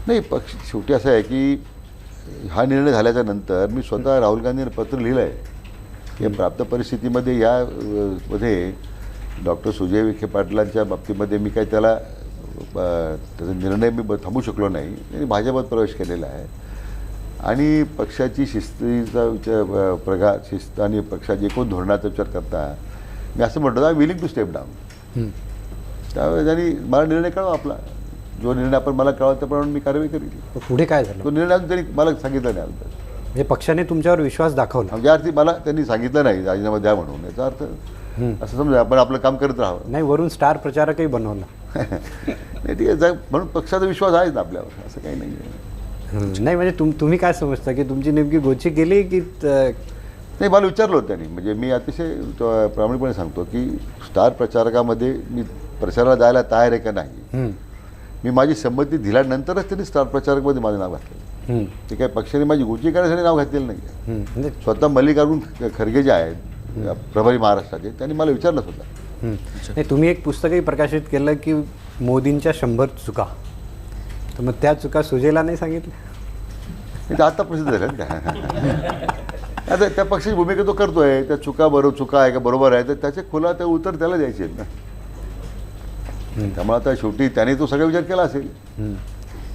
नाही, पक्ष शेवटी असं आहे की हा निर्णय झाल्याच्या नंतर मी स्वतः राहुल गांधींना पत्र लिहिलं आहे की प्राप्त परिस्थितीमध्ये यामध्ये डॉक्टर सुजय विखे पाटलांच्या बाबतीमध्ये मी काही त्याचा निर्णय मी थांबू शकलो नाही. त्यांनी भाजपात प्रवेश केलेला आहे आणि पक्षाची शिस्तीचा शिस्त आणि पक्षाची एकूण धोरणाचा विचार करता मी असं म्हणतो I willing to step down. त्यावेळेस त्यांनी मला निर्णय कळवा, आपला जो निर्णय आपण मला कळवा त्याप्रमाणे मी कारवाई करेल. पुढे काय झालं? तो निर्णय त्यांनी मला सांगितलं नाही अजून. म्हणजे पक्षाने तुमच्यावर विश्वास दाखवला? ज्या अर्थी मला त्यांनी सांगितलं नाही राजीनामा द्या म्हणून, याचा अर्थ असं समजा आपण आपलं काम करत राहावं. नाही, वरून स्टार प्रचारकही बनवला. नाही, ठीक आहे, म्हणून पक्षाचा विश्वास आहेच आपल्यावर, असं काही नाही आहे. नाही, म्हणजे तुम्ही काय समजता की तुमची नेमकी गोची केली की? नाही, मला विचारलं होतं त्यांनी. म्हणजे मी अतिशय प्रामाणिकपणे सांगतो की स्टार प्रचारकामध्ये मी प्रचाराला जायला तयार आहे का नाही, मी माझी संमती दिल्यानंतरच त्यांनी स्टार प्रचारकमध्ये माझं नाव घातलं. ते काही पक्षाने माझी गोची करण्यासाठी नाव घातलेलं नाही आहे. स्वतः मल्लिकार्जुन खरगे जे आहेत प्रभारी महाराष्ट्राचे, त्यांनी मला विचारलं सुद्धा. नाही, तुम्ही एक पुस्तकही प्रकाशित केलं की मोदींच्या 100 चुका, तर मग त्या चुका सुजयला नाही सांगितल्या? ते आता प्रसिद्ध झालं का? आता त्या पक्षाची भूमिका तो करतोय, त्या चुका आहे का बरोबर आहे, तर त्याचे खुला ते उत्तर त्याला द्यायचे आहेत ना. त्यामुळे आता शेवटी त्याने तो सगळा विचार केला असेल.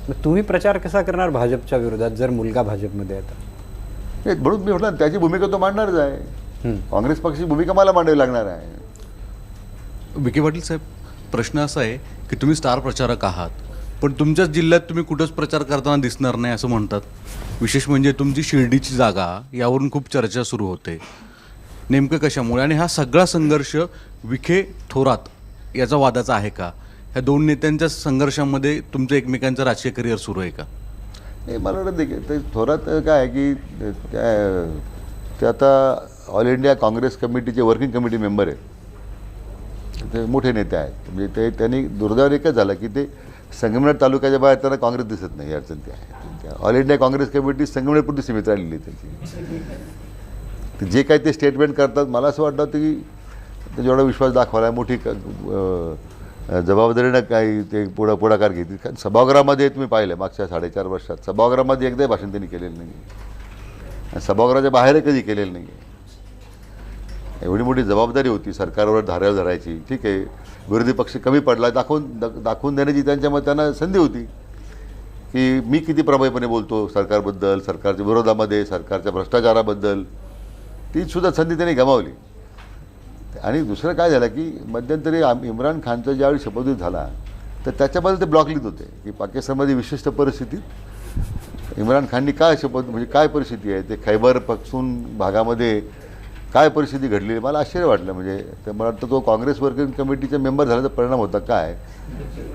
मग तुम्ही प्रचार कसा करणार भाजपच्या विरोधात जर मुलगा भाजपमध्ये येतात? नाही, म्हणून मी म्हटलं त्याची भूमिका तो मांडणारच आहे. काँग्रेस पक्षाची भूमिका मला मांडावी लागणार आहे. विखे पाटील साहेब, प्रश्न असा आहे की तुम्ही स्टार प्रचारक आहात, पण तुमच्याच जिल्ह्यात तुम्ही कुठंच प्रचार करताना दिसणार नाही असं म्हणतात. विशेष म्हणजे तुमची शिर्डीची जागा यावरून खूप चर्चा सुरू होते. नेमकं कशामुळे आणि हा सगळा संघर्ष विखे थोरात याचा वादाचा आहे का? ह्या दोन नेत्यांच्या संघर्षामध्ये तुमचं एकमेकांचं राजकीय करिअर सुरू आहे का? नाही, मला वाटतं ते थोरात काय आहे की ते आता ऑल इंडिया काँग्रेस कमिटीचे वर्किंग कमिटी मेंबर आहेत. ते मोठे नेते आहेत. म्हणजे त्यांनी दुर्दैव एकच झालं की ते संगमनेर तालुक्याच्या बाहेर त्यांना काँग्रेस दिसत नाही. अडचण ती आहे. ऑल इंडिया काँग्रेस कमिटी संगमनेरपुरती सीमित राहिलेली त्यांची. जे काही ते स्टेटमेंट करतात मला असं वाटतं की जेवढा विश्वास दाखवायला मोठी जबाबदारीनं काही ते पुढाकार घेतील. कारण सभागृहामध्ये तुम्ही पाहिलं मागच्या 4.5 वर्षात सभागृहामध्ये एकदाही भाषण त्यांनी केलेलं नाही आणि सभागृहाच्या बाहेरही कधी केलेलं नाही. एवढी मोठी जबाबदारी होती सरकारवर धाऱ्यावर धरायची. ठीक आहे, विरोधी पक्ष कमी पडला दाखवून देण्याची त्यांच्या त्यांना संधी होती की मी किती प्रभावीपणे बोलतो सरकारबद्दल, सरकारच्या विरोधामध्ये, सरकारच्या भ्रष्टाचाराबद्दल. ती सुद्धा संधी त्यांनी गमावली. आणि दुसरं काय झालं की मध्यंतरी इम्रान खानचा ज्यावेळी शपथविधी झाला तर त्याच्याबद्दल ते ब्लॉक लिहित होते की पाकिस्तानमध्ये विशिष्ट परिस्थितीत इम्रान खाननी काय शपथ म्हणजे काय परिस्थिती आहे, ते खैबर पख्तून भागामध्ये काय परिस्थिती घडली. मला आश्चर्य वाटलं. म्हणजे ते मला वाटतं तो काँग्रेस वर्किंग कमिटीचा मेंबर झाल्याचा परिणाम होता काय.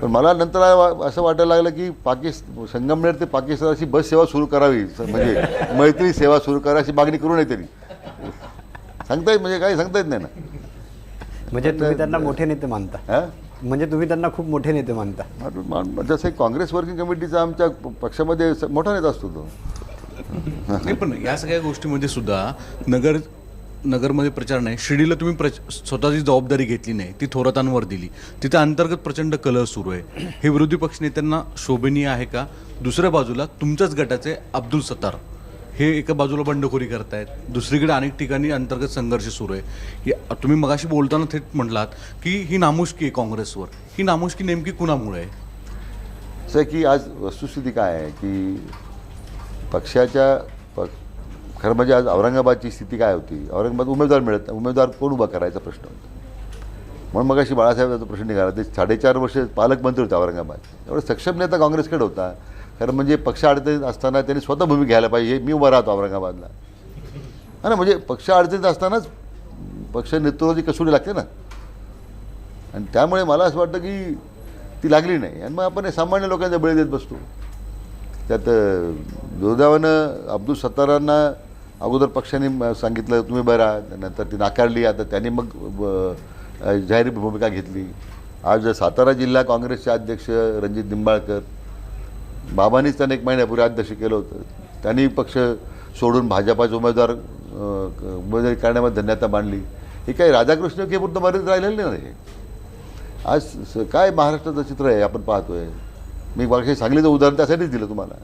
पण मला नंतर असं वाटायला लागलं की संगमनेर ते पाकिस्तानाची बस सेवा सुरू करावी, म्हणजे मैत्री सेवा सुरू करायची मागणी करू नये तरी सांगता येत. म्हणजे काही सांगता येत नाही ना. म्हणजे तुम्ही त्यांना मोठे नेते मानता? हां, म्हणजे तुम्ही त्यांना खूप मोठे नेते मानता? जसं काँग्रेस वर्किंग कमिटीचा आमच्या पक्षामध्ये मोठा नेता असतो तो. नाही, पण या सगळ्या गोष्टीमध्ये सुद्धा नगरमध्ये प्रचार नाही. शिर्डीला तुम्ही स्वतःची जबाबदारी घेतली नाही, ती थोरातांवर दिली. तिथे अंतर्गत प्रचंड कलह सुरू आहे. हे विरोधी पक्षनेत्यांना शोभनीय आहे का? दुसऱ्या बाजूला तुमच्याच गटाचे अब्दुल सत्तार हे एका बाजूला बंडखोरी करतायत, दुसरीकडे अनेक ठिकाणी अंतर्गत संघर्ष सुरू आहे. तुम्ही मगाशी बोलताना थेट म्हटलात की ही नामुष्की आहे काँग्रेसवर. ही नामुष्की नेमकी कुणामुळे आहे? असं की आज वस्तुस्थिती काय आहे की पक्षाच्या खरं म्हणजे आज औरंगाबादची स्थिती काय होती. औरंगाबाद उमेदवार कोण उभा करायचा प्रश्न होता. म्हणून मगाशी बाळासाहेबांचा प्रश्न निघाला. ते 4.5 वर्ष पालकमंत्री होते औरंगाबाद. एवढा सक्षम नेता काँग्रेसकडे होता. खरं म्हणजे पक्ष अडचणीत असताना त्यांनी स्वतः भूमिका घ्यायला पाहिजे. मी उभा राहतो औरंगाबादला हा ना. म्हणजे पक्ष अडचणीत असतानाच पक्ष नेतृत्वाची कसोटी लागते ना. आणि त्यामुळे मला असं वाटतं की ती लागली नाही. आणि मग आपण सामान्य लोकांचा बळी देत बसतो. त्यात दुर्दैवानं अब्दुल सत्तारांना अगोदर पक्षाने सांगितलं तुम्ही बरा, नंतर ती नाकारली. आता त्यांनी मग जाहीर भूमिका घेतली. आज सातारा जिल्हा काँग्रेसचे अध्यक्ष रणजित निंबाळकर, बाबांनीच त्यांना 1 महिन्यापूर्वी अध्यक्ष केलं होतं. त्यांनी पक्ष सोडून भाजपाचे उमेदवारी करण्यामध्ये धन्यता मांडली. हे काही राधाकृष्ण केपुरतं मर्यादित राहिलेलं नाही. आज काय महाराष्ट्राचं चित्र आहे आपण पाहतोय. मी मागच्या सांगलीचं उदाहरण त्यासाठीच दिलं तुम्हाला.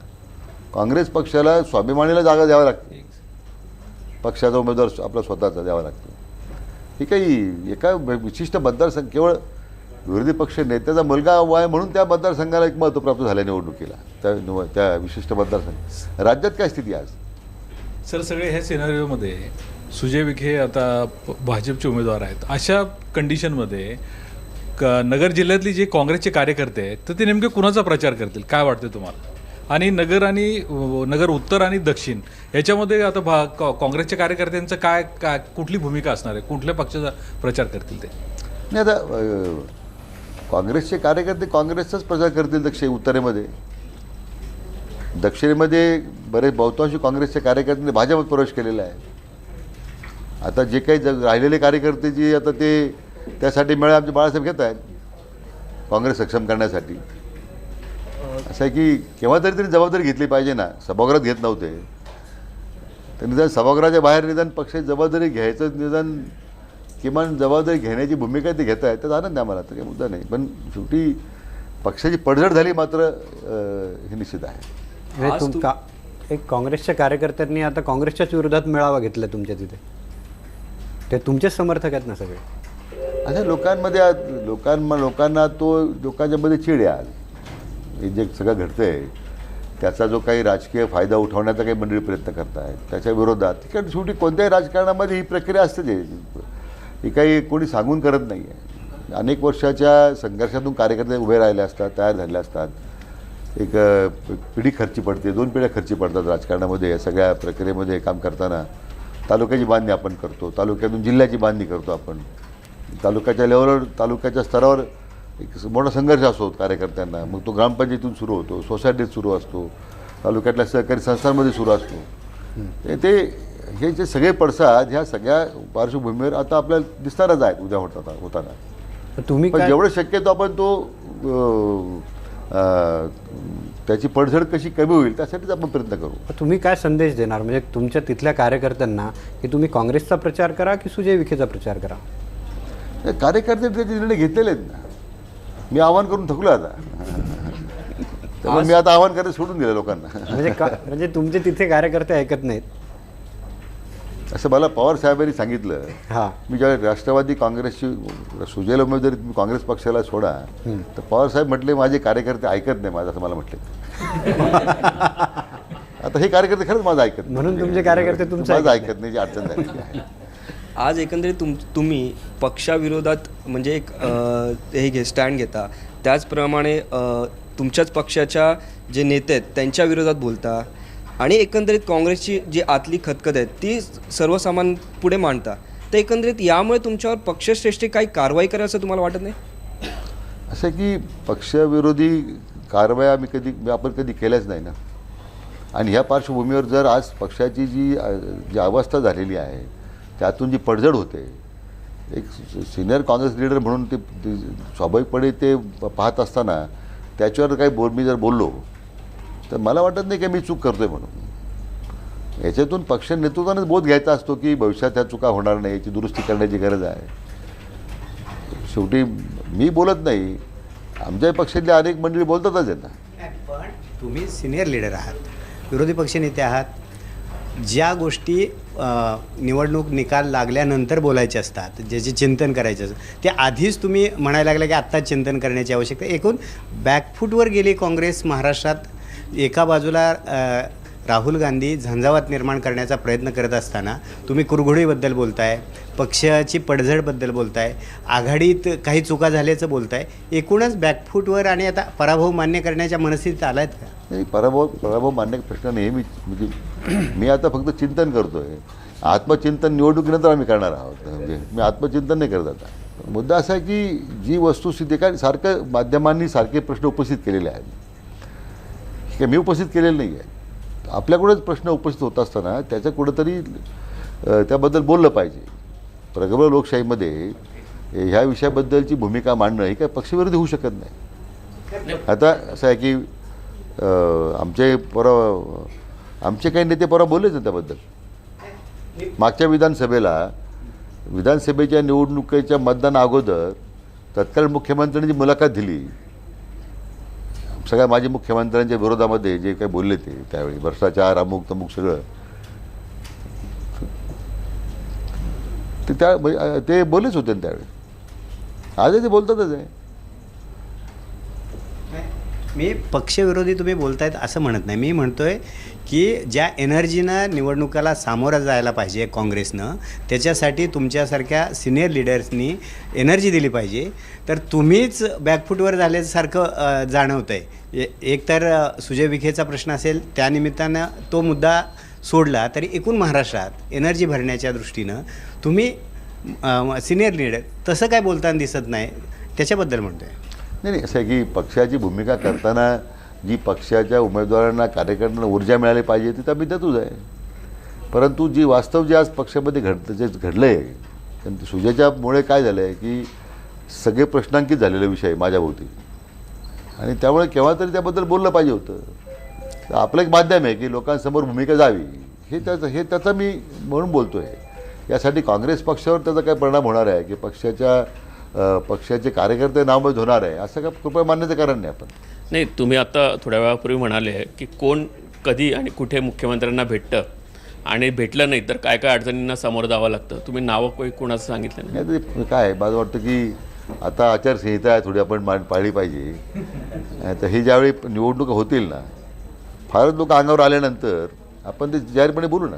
काँग्रेस पक्षाला स्वाभिमानीला जागा द्यावी लागते. पक्षाचा उमेदवार आपला स्वतःचा द्यावा लागतो. ही काही एका विशिष्ट मतदारसंघ केवळ विरोधी पक्ष नेत्याचा मुलगा आहे म्हणून त्या मतदारसंघाला एक महत्त्व प्राप्त झालं निवडणुकीला. त्या विशिष्ट मतदारसंघ. राज्यात काय स्थिती आज? सर, सगळे ह्या सिनारिओमध्ये सुजय विखे आता भाजपचे उमेदवार आहेत. अशा कंडिशनमध्ये नगर जिल्ह्यातली जे काँग्रेसचे कार्यकर्ते आहेत तर ते नेमके कुणाचा प्रचार करतील काय वाटते तुम्हाला? आणि नगर उत्तर आणि दक्षिण याच्यामध्ये आता काँग्रेसच्या कार्यकर्त्यांचं काय कुठली भूमिका असणार आहे? कुठल्या पक्षाचा प्रचार करतील ते? नाही, आता काँग्रेसचे कार्यकर्ते काँग्रेसचाच प्रचार करतील उत्तरेमध्ये. दक्षिणेमध्ये बरेच बहुतांश काँग्रेसच्या कार्यकर्त्यांनी भाजपात प्रवेश केलेला आहे. आता जे काही राहिलेले कार्यकर्ते जे आता ते त्यासाठी मेळा आमचे बाळासाहेब घेत आहेत काँग्रेस सक्षम करण्यासाठी. असं आहे की केव्हा तरी त्यांनी जबाबदारी घेतली पाहिजे ना. सभागृहात घेत नव्हते तर निदान सभागृहाच्या बाहेर निदान पक्षाची जबाबदारी घ्यायचं, निदान किमान जबाबदारी घेण्याची भूमिका ते घेत आहेत. तर आनंद आहे मला, तर काही मुद्दा नाही. पण शेवटी पक्षाची पडझड झाली मात्र हे निश्चित आहे. एक काँग्रेसच्या कार्यकर्त्यांनी आता काँग्रेसच्याच विरोधात मेळावा घेतला तुमच्या तिथे. ते तुमचेच समर्थक आहेत ना सगळे? अशा लोकांमध्ये लोकांना लोकांच्यामध्ये चीड आहे. आज हे जे सगळं घडतं आहे त्याचा जो काही राजकीय फायदा उठवण्याचा काही मंडळी प्रयत्न करत आहेत त्याच्या विरोधात. कारण शेवटी कोणत्याही राजकारणामध्ये ही प्रक्रिया असते. ही काही कोणी सांगून करत नाही आहे. अनेक वर्षाच्या संघर्षातून कार्यकर्ते उभे राहिले असतात, तयार झाले असतात. एक पिढी खर्ची पडते, 2 पिढ्या खर्ची पडतात राजकारणामध्ये. या सगळ्या प्रक्रियेमध्ये काम करताना तालुक्याची बांधणी आपण करतो, तालुक्यातून जिल्ह्याची बांधणी करतो आपण. तालुक्याच्या लेवलवर, तालुक्याच्या स्तरावर एक मोठा संघर्ष असतो कार्यकर्त्यांना. मग तो ग्रामपंचायतीतून सुरू होतो, सोसायटीत सुरू असतो, तालुक्यातल्या सहकारी संस्थांमध्ये सुरू असतो. ते हे जे सगळे पडसाद ह्या सगळ्या पार्श्वभूमीवर आता आपल्याला दिसणारच आहेत उद्या होताना. तुम्ही पण जेवढं शक्यतो आपण तो त्याची पडझड कशी कमी होईल त्यासाठीच आपण प्रयत्न करू. तुम्ही काय संदेश देणार म्हणजे तुमच्या तिथल्या कार्यकर्त्यांना की तुम्ही काँग्रेसचा प्रचार करा की सुजय विखेचा प्रचार करा? कार्यकर्ते त्याचे निर्णय घेतलेले आहेत ना. मी आवाहन करून थकलो आता. त्यामुळे मी आता आवाहन करायला सोडून दिलं लोकांना. म्हणजे तुमचे तिथे कार्यकर्ते ऐकत नाहीत असं मला पवार साहेबांनी सांगितलं. हां, मी ज्यावेळी राष्ट्रवादी काँग्रेसची सुजयला उमेदवारी तुम्ही काँग्रेस पक्षाला सोडा, तर पवार साहेब म्हटले माझे कार्यकर्ते ऐकत नाही माझं, असं मला म्हटले. आता हे कार्यकर्ते खरंच माझं ऐकत नाही. म्हणून तुमचे कार्यकर्ते तुमचं माझं ऐकत नाही, जी अडचण झालेली आहे. आज एकंदरीत तुम्ही पक्षाविरोधात म्हणजे एक हे स्टँड घेता, त्याचप्रमाणे तुमच्याच पक्षाच्या जे नेते आहेत त्यांच्या विरोधात बोलता आणि एकंदरीत काँग्रेसची जी आतली खतखत आहे ती सर्वसामान्य पुढे मांडता. तर एकंदरीत यामुळे तुमच्यावर पक्षश्रेष्ठी काही कारवाई करा असं तुम्हाला वाटत नाही? असं की पक्षविरोधी कारवाया आपण कधी केल्याच नाही ना. आणि ह्या पार्श्वभूमीवर जर आज पक्षाची जी अवस्था झालेली आहे त्यातून जी पडझड होते, एक सिनियर काँग्रेस लीडर म्हणून ते स्वाभाविकपणे ते पाहत असताना त्याच्यावर काही मी जर बोललो तर मला वाटत नाही की मी चूक करतोय म्हणून. याच्यातून पक्ष नेतृत्वानेच बोध घ्यायचा असतो की भविष्यात ह्या चुका होणार नाही, याची दुरुस्ती करण्याची गरज आहे. शेवटी मी बोलत नाही, आमच्या पक्षातले अनेक मंडळी बोलतातच आहेत ना. पण तुम्ही सिनियर लीडर आहात, विरोधी पक्षनेते आहात. ज्या गोष्टी निवडणूक निकाल लागल्यानंतर बोलायचे असतात, ज्याचे चिंतन करायचे असतं, ते आधीच तुम्ही म्हणायला लागलं की आत्ताच चिंतन करण्याची आवश्यकता. एकूण बॅकफूटवर गेली काँग्रेस महाराष्ट्रात. एका बाजूला राहुल गांधी झंझावात निर्माण करण्याचा प्रयत्न करत असताना तुम्ही कुरघोडीबद्दल बोलताय, पक्षाची पडझडबद्दल बोलताय, आघाडीत काही चुका झाल्याचं बोलताय. एकूणच बॅकफूटवर आणि आता पराभव मान्य करण्याच्या मनस्थितीत आला आहेत का? नाही, पराभव मान्य प्रश्न नाही. म्हणजे मी आता फक्त चिंतन करतो आहे. आत्मचिंतन निवडणुकीनंतर आम्ही करणार आहोत. म्हणजे मी आत्मचिंतन नाही करत आता. मुद्दा असा आहे की जी वस्तुस्थिती, काय सारखं माध्यमांनी सारखे प्रश्न उपस्थित केलेले आहेत, की मी उपस्थित केलेले नाही आहे. आपल्याकडूनच प्रश्न उपस्थित होत असताना त्याचं कुठंतरी त्याबद्दल बोललं पाहिजे. प्रगल्भ लोकशाहीमध्ये ह्या विषयाबद्दलची भूमिका मांडणं ही काय पक्षविरोधी होऊ शकत नाही. आता असं आहे की आमचे काही नेते परवा बोललेच ना त्याबद्दल. मागच्या विधानसभेच्या निवडणुकीच्या मतदाना अगोदर तत्कालीन मुख्यमंत्र्यांनी जी मुलाखत दिली, सगळ्या माजी मुख्यमंत्र्यांच्या विरोधामध्ये जे काही बोलले ते त्यावेळी भ्रष्टाचार अमुक तमुक सगळं ते बोललेच होते त्यावेळी. आजही ते बोलतातच आहे. मी पक्षविरोधी तुम्ही बोलतायत असं म्हणत नाही. मी म्हणतोय की ज्या एनर्जीनं निवडणुकाला सामोरं जायला पाहिजे काँग्रेसनं, त्याच्यासाठी तुमच्यासारख्या सिनियर लिडर्सनी एनर्जी दिली पाहिजे. तर तुम्हीच बॅकफूटवर झाल्यासारखं जाणवतं आहे. एक तर सुजय विखेचा प्रश्न असेल, त्यानिमित्तानं तो मुद्दा सोडला तरी एकूण महाराष्ट्रात एनर्जी भरण्याच्या दृष्टीनं तुम्ही सिनियर लीडर तसं काय बोलताना दिसत नाही, त्याच्याबद्दल म्हणतो आहे. नाही, असं आहे की पक्षाची भूमिका करताना जी पक्षाच्या उमेदवारांना कार्यकर्त्यांना ऊर्जा मिळाली पाहिजे ती तर मी देतोच आहे. परंतु जी वास्तव जे आज पक्षामध्ये घडलं आहे, सुजयच्यामुळे काय झालं आहे की सगळे प्रश्नांकित झालेले विषय माझ्याभोवती, आणि त्यामुळे केव्हा तरी त्याबद्दल बोललं पाहिजे होतं. आपलं एक माध्यम आहे की लोकांसमोर भूमिका जावी, हे त्याचं मी म्हणून बोलतो आहे. यासाठी काँग्रेस पक्षावर त्याचा काय परिणाम होणार आहे की पक्षाचे कार्यकर्ते नामच होणार आहे असं काय कृपया मानण्याचं कारण नाही. आपण नाही, तुम्ही आता थोड्या वेळापूर्वी म्हणाले की कोण कधी आणि कुठे मुख्यमंत्र्यांना भेटतं आणि भेटलं नाही तर काय काय अडचणींना सामोरं जावं लागतं. तुम्ही नावं कोणाचं सांगितलं नाही? ते काय मला वाटतं की आता आचारसंहिता थोडी आपण पाळली पाहिजे. तर ही ज्यावेळी निवडणुका होतील ना, फारच लोक अंगावर आल्यानंतर आपण ते जाहीरपणे बोलू ना.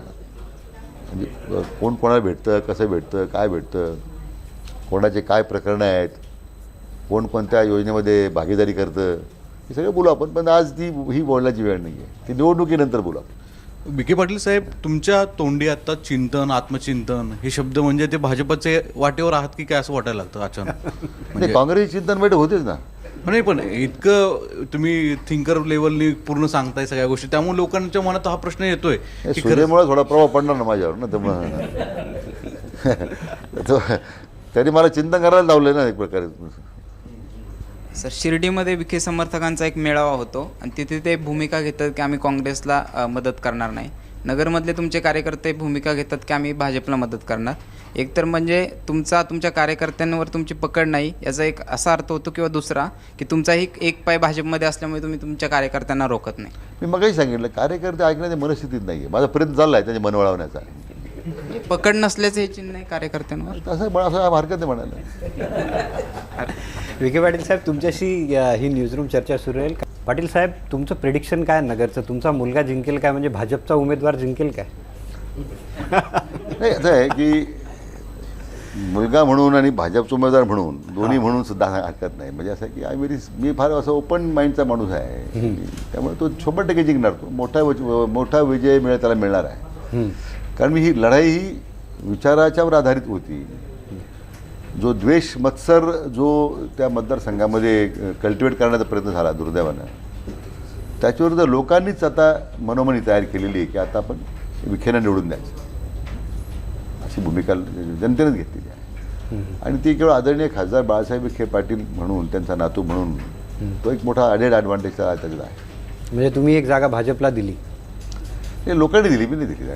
म्हणजे कोण कोणाला भेटतं, कसं भेटतं, काय भेटतं, कोणाचे काय प्रकरणं आहेत, कोण कोणत्या योजनेमध्ये भागीदारी करतं, हे सगळं बोलू आपण, पण आज ही बोलण्याची वेळ नाही आहे, ती निवडणुकीनंतर बोलू आपण. विखे पाटील साहेब, तुमच्या तोंडी आता चिंतन, आत्मचिंतन हे शब्द म्हणजे ते भाजपचे वाटेवर आहात की काय असं वाटायला लागतं अचानक? म्हणजे काँग्रेस चिंतन बैठक होतेच ना. नाही, पण इतकं तुम्ही थिंकर लेवलनी पूर्ण सांगताय सगळ्या गोष्टी, त्यामुळे लोकांच्या मनात हा प्रश्न येतोय की सूर्यामुळे थोडा प्रभाव पडणार ना माझ्यावर ना, तर तरी मला चिंतन करायला लावलं ना एक प्रकारे. सर, शिर्डीमध्ये विखे समर्थकांचा एक मेळावा होतो आणि तिथे ते भूमिका घेतात की आम्ही काँग्रेसला मदत करणार नाही. नगरमधले तुमचे कार्यकर्ते भूमिका घेतात की आम्ही भाजपला मदत करणार. एकतर म्हणजे तुमच्या कार्यकर्त्यांवर तुमची पकड नाही याचा एक असा अर्थ होतो, किंवा दुसरा की तुमचाही एक पाय भाजपमध्ये असल्यामुळे तुम्ही तुमच्या कार्यकर्त्यांना रोखत नाही. मी मगही सांगितलं, कार्यकर्ते ऐकण्याच्या मनस्थितीत नाही आहे. माझा प्रयत्न चालला आहे त्यांचे मन वळवण्याचा. पकड नसल्याचं हे चिन्ह आहे कार्यकर्त्यांवर. असं हरकत नाही म्हणायला. विखे पाटील साहेब, तुमच्याशी ही न्यूजरूम चर्चा सुरू राहील. पाटील साहेब, तुमचं प्रिडिक्शन काय नगरचं? तुमचा मुलगा जिंकेल काय, म्हणजे भाजपचा उमेदवार जिंकेल काय? नाही, असं आहे की मुलगा म्हणून आणि भाजपचा उमेदवार म्हणून दोन्ही म्हणून सुद्धा हरकत नाही. म्हणजे असं की मी फार असं ओपन माइंडचा माणूस आहे, त्यामुळे तो 100% जिंकणार. तो मोठा विजय त्याला मिळणार आहे. कारण ही लढाई ही विचाराच्यावर आधारित होती. जो द्वेष मत्सर जो त्या मतदारसंघामध्ये कल्टिवेट करण्याचा प्रयत्न झाला दुर्दैवानं, त्याच्यावर लोकांनीच आता मनोमनी तयार केलेली आहे की आता आपण विखेनं निवडून द्यायचं, अशी भूमिका जनतेनेच घेतलेली आहे. आणि ती केवळ आदरणीय खासदार बाळासाहेब विखे पाटील म्हणून, त्यांचा नातू म्हणून तो एक मोठा ॲडेड ॲडव्हान्टेज त्याच्यात आहे. म्हणजे तुम्ही एक जागा भाजपला दिली? हे लोकांनी दिली, मी नाही दिली.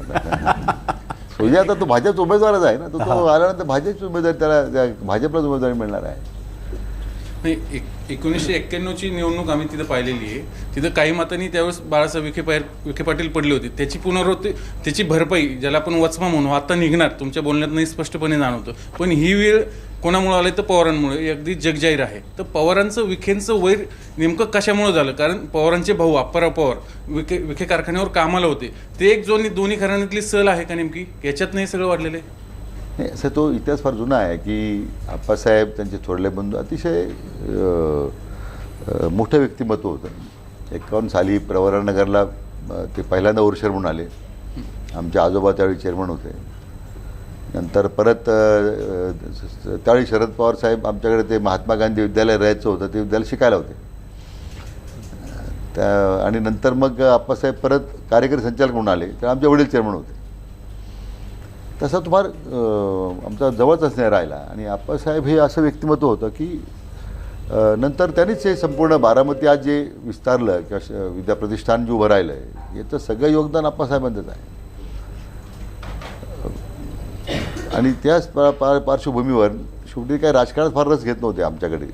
म्हणजे आता तो भाजपचा उमेदवारच आहे ना, तो आल्यानंतर भाजपची उमेदवारी त्याला भाजपलाच उमेदवारी मिळणार आहे. नाही, 1991ची निवडणूक आम्ही तिथं पाहिलेली आहे. तिथं काही मतांनी त्यावेळेस बाळासाहेब विखे पाटील पडले होते. त्याची पुनरावृत्ती, त्याची भरपाई, ज्याला आपण वचमा म्हणू, आता निघणार, तुमच्या बोलण्यात स्पष्टपणे जाणवतं. पण ही वेळ कोणामुळे आली तर पवारांमुळे, अगदी जगजाहीर आहे. तर पवारांचं विखेंचं वैर नेमकं कशामुळे झालं? कारण पवारांचे भाऊ अप्पाराव पवार विखे कारखान्यावर कामाला होते. ते एक दोन्ही घराण्यातली सल आहे का नेमकी? याच्यात नाही सगळं वाढलेलं आहे. नाही, असं तो इतिहास फार जुना आहे की आप्पासाहेब, त्यांचे थोरले बंधू अतिशय मोठं व्यक्तिमत्व होतं. 51 साली प्रवरानगरला ते पहिल्यांदा ओरशर म्हणून आले. आमचे आजोबा त्यावेळी चेअरमन होते. नंतर परत त्यावेळी शरद पवार साहेब आमच्याकडे ते महात्मा गांधी विद्यालय राहायचं होतं, ते विद्यालय शिकायला होते. आणि नंतर मग आप्पासाहेब परत कार्यकारी संचालक म्हणून आले, तर आमचे वडील चेअरमन होते. तसा फार आमचा जवळच असणे राहिला. आणि आप्पासाहेब हे असं व्यक्तिमत्व होतं की नंतर त्यांनीच हे संपूर्ण बारामती आज जे विस्तारलं किंवा विद्याप्रतिष्ठान जे उभं राहिलं आहे, याचं सगळं योगदान आप्पासाहेबांचंच आहे. आणि त्याच पार्श्वभूमीवर शेवटी काही राजकारणात फार रस घेत नव्हते आमच्याकडे.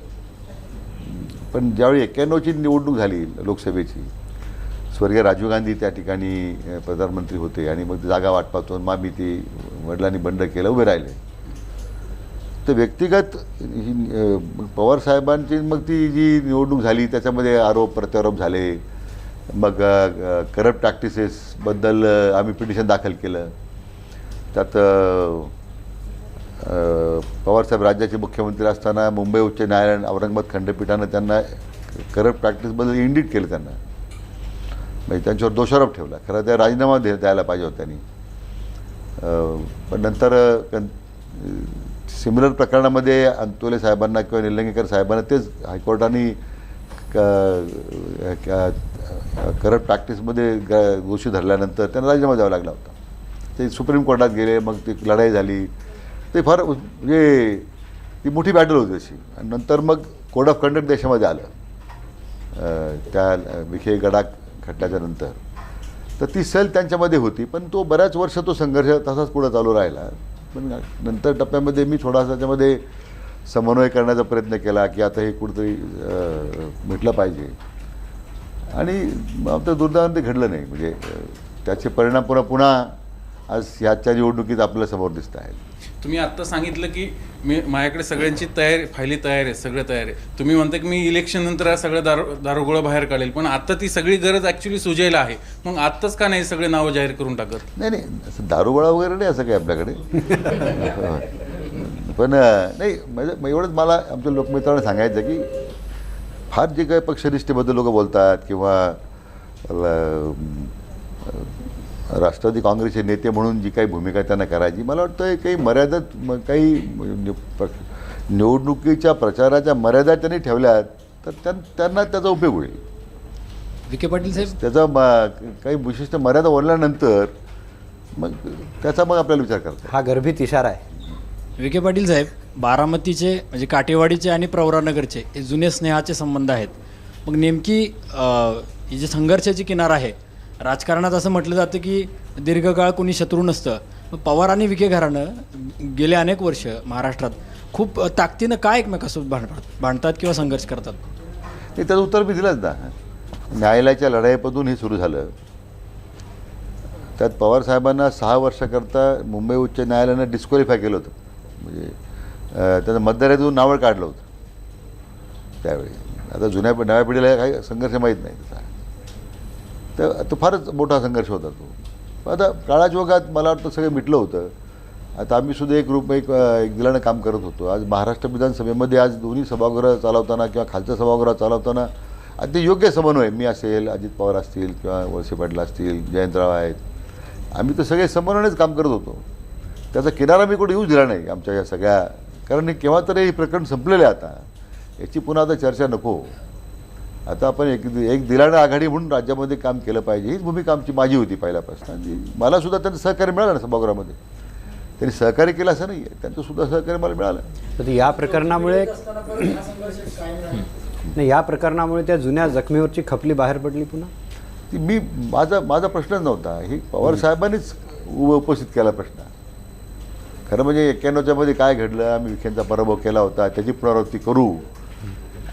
पण ज्यावेळी 91ची निवडणूक झाली लोकसभेची, स्वर्गीय राजीव गांधी त्या ठिकाणी प्रधानमंत्री होते आणि मग जागा वाटपातून मामी ते वडिलांनी बंड केलं, उभे राहिले. तर व्यक्तिगत पवारसाहेबांची मग ती जी निवडणूक झाली त्याच्यामध्ये आरोप प्रत्यारोप झाले. मग करप्ट प्रॅक्टिसेसबद्दल आम्ही पिटिशन दाखल केलं. त्यात पवारसाहेब राज्याचे मुख्यमंत्री असताना मुंबई उच्च न्यायालय औरंगाबाद खंडपीठानं त्यांना करप्ट प्रॅक्टिसबद्दल इंडिट केलं. त्यांना म्हणजे त्यांच्यावर दोषारोप ठेवला. खरं त्या राजीनामा द्यायला पाहिजे होता त्यांनी. पण नंतर सिमिलर प्रकरणामध्ये अंतोले साहेबांना किंवा निलंगेकर साहेबांना तेच हायकोर्टाने करप्ट प्रॅक्टिसमध्ये दोषी धरल्यानंतर त्यांना राजीनामा द्यावा लागला होता. ते सुप्रीम कोर्टात गेले, मग ती लढाई झाली. ते फार म्हणजे ती मोठी बॅटल होती अशी. आणि नंतर मग कोड ऑफ कंडक्ट देशामध्ये आलं त्या विखे गडा खटल्याच्या नंतर. तर ती सेल त्यांच्यामध्ये होती. पण तो बऱ्याच वर्ष तो संघर्ष तसाच पुढे चालू राहिला. पण नंतर टप्प्यामध्ये मी थोडासा त्याच्यामध्ये समन्वय करण्याचा प्रयत्न केला की आता हे कुठंतरी मिटलं पाहिजे. आणि आमचं दुर्दैवानं ते घडलं नाही. म्हणजे त्याचे परिणाम पुन्हा आज ह्याच्या निवडणुकीत आपल्या समोर दिसत आहेत. तुम्ही आत्ता सांगितलं की माझ्याकडे सगळ्यांची फायली तयार आहे, सगळं तयार आहे. तुम्ही म्हणता की मी इलेक्शन नंतर सगळं दारुगोळा बाहेर काढेल. पण आता ती सगळी गरज ॲक्च्युली सुजायला आहे. मग आत्ताच का नाही सगळे नावं जाहीर करून टाकत? नाही, असं दारुगोळा वगैरे नाही असं काही आपल्याकडे. पण नाही, म्हणजे एवढंच मला आमच्या लोकमित्रांना सांगायचं की फार जे काही पक्षनिष्ठेबद्दल लोक बोलतात किंवा राष्ट्रवादी काँग्रेसचे नेते म्हणून जी काही भूमिका त्यांना करायची, मला वाटतं काही मर्यादित काही निवडणुकीच्या प्रचाराच्या मर्यादा त्यांनी ठेवल्यात तर त्यांना त्याचा उपयोग होईल. विखे पाटील साहेब, त्याचा काही विशिष्ट मर्यादा ओलांडल्यानंतर मग त्याचा मग आपल्याला विचार करतो. हा गर्भित इशारा आहे. विखे पाटील साहेब, बारामतीचे म्हणजे काटेवाडीचे आणि प्रवरानगरचे हे जुने स्नेहाचे संबंध आहेत. मग नेमकी ही जी संघर्षाची किनार आहे, राजकारणात असं म्हटलं जातं की दीर्घकाळ कोणी शत्रू नसतं. मग पवार आणि विखे घराणं गेले अनेक वर्ष महाराष्ट्रात खूप ताकदीनं काय एकमेकासोबत भांडतात किंवा संघर्ष करतात? हे त्याचं उत्तर मी दिलंच ना. न्यायालयाच्या लढाईपासून हे सुरू झालं. त्यात पवारसाहेबांना 6 वर्षाकरता मुंबई उच्च न्यायालयानं डिस्क्वालिफाय केलं होतं. म्हणजे त्याचं मतदारातून नावं काढलं होतं त्यावेळी. आता नव्या पिढीला काही संघर्ष माहीत नाही त्याचा. तर तो फारच मोठा संघर्ष होता तो. आता काळाच्या ओघात मला वाटतं सगळं मिटलं होतं. आता आम्ही सुद्धा एक दिलानं काम करत होतो. आज महाराष्ट्र विधानसभेमध्ये आज दोन्ही सभागृह चालवताना किंवा खालचं सभागृह चालवताना अगदी योग्य समन्वय, मी असेल, अजित पवार असतील किंवा वळसे पाटील असतील, जयंतराव आहेत, आम्ही तर सगळे समन्वयानेच काम करत होतो. त्याचा किनारा मी कुठे येऊच दिला नाही आमच्या या सगळ्या. कारण हे केव्हा तरी हे प्रकरण संपलेलं आहे. आता याची पुन्हा आता चर्चा नको. आता आपण एक दिलानं आघाडी म्हणून राज्यामध्ये काम केलं पाहिजे, हीच भूमिका माझी होती पहिल्यापासून. मला सुद्धा त्यांचं सहकार्य मिळालं ना सभागृहामध्ये. त्यांनी सहकार्य केलं असं नाही आहे, त्यांचं सुद्धा सहकार्य मला मिळालं. तर या प्रकरणामुळे नाही, या प्रकरणामुळे त्या जुन्या जखमीवरची खपली बाहेर पडली पुन्हा. ती माझा प्रश्नच नव्हता. ही पवार साहेबांनीच उपस्थित केला प्रश्न. खरं म्हणजे 91च्या मध्ये काय घडलं, आम्ही विखेंचा पराभव केला होता, त्याची पुनरावृत्ती करू.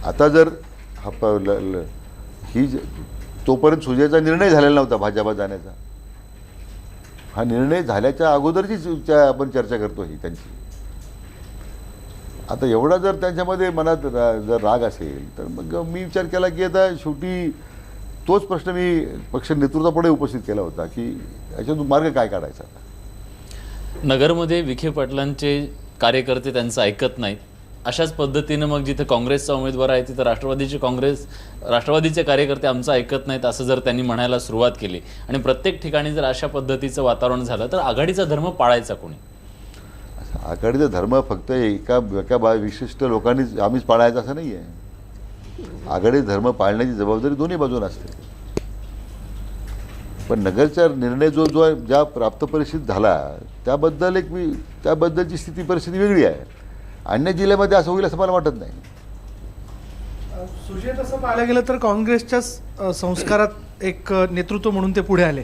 आता जर तोपर्यंत सुजयचा निर्णय झालेला नव्हता भाजपात जाण्याचा. हा निर्णय झाल्याच्या अगोदरचीच आपण चर्चा करतो ही त्यांची. आता एवढा जर त्यांच्यामध्ये मनात जर राग असेल तर मग मी विचार केला की आता शेवटी तोच प्रश्न मी पक्ष नेतृत्वापुढे उपस्थित केला होता की याच्यातून मार्ग काय काढायचा. नगरमध्ये विखे पाटलांचे कार्यकर्ते त्यांचं ऐकत नाहीत. अशाच पद्धतीनं मग जिथे काँग्रेसचा उमेदवार आहे तिथं राष्ट्रवादीचे कार्यकर्ते आमचं ऐकत नाहीत असं जर त्यांनी म्हणायला सुरुवात केली आणि प्रत्येक ठिकाणी जर अशा पद्धतीचं वातावरण झालं तर आघाडीचा धर्म पाळायचा कोणी? आघाडीचा धर्म फक्त एका विशिष्ट लोकांनीच आम्हीच पाळायचा असं नाही आहे. आघाडीचा धर्म पाळण्याची जबाबदारी दोन्ही बाजून असते. पण नगरचा निर्णय जो ज्या प्राप्त परिस्थितीत झाला त्याबद्दलची स्थिती परिस्थिती वेगळी आहे. अन्य जिल्ह्यामध्ये असं होईल असं मला वाटत नाही. सुजय, तसं पाहायला गेलं तर काँग्रेसच्याच संस्कारात एक नेतृत्व म्हणून ते पुढे आले.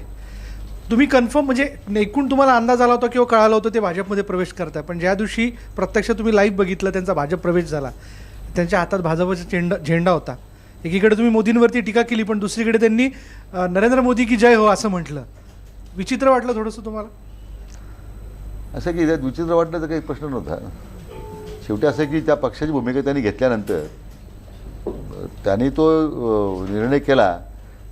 तुम्ही कन्फर्म म्हणजे एकूण तुम्हाला अंदाज आला होता किंवा कळालं होतं ते भाजपमध्ये प्रवेश करताय, पण ज्या दिवशी प्रत्यक्ष तुम्ही लाईव्ह बघितलं त्यांचा भाजप प्रवेश झाला, त्यांच्या हातात भाजपचा झेंडा होता. एकीकडे तुम्ही मोदींवरती टीका केली पण दुसरीकडे त्यांनी नरेंद्र मोदी की जय हो असं म्हटलं. विचित्र वाटलं थोडंसं तुम्हाला? असं की त्यात विचित्र वाटण्याचा काही प्रश्न नव्हता. शेवटी असं की त्या पक्षाची भूमिका त्यांनी घेतल्यानंतर त्यांनी तो निर्णय केला,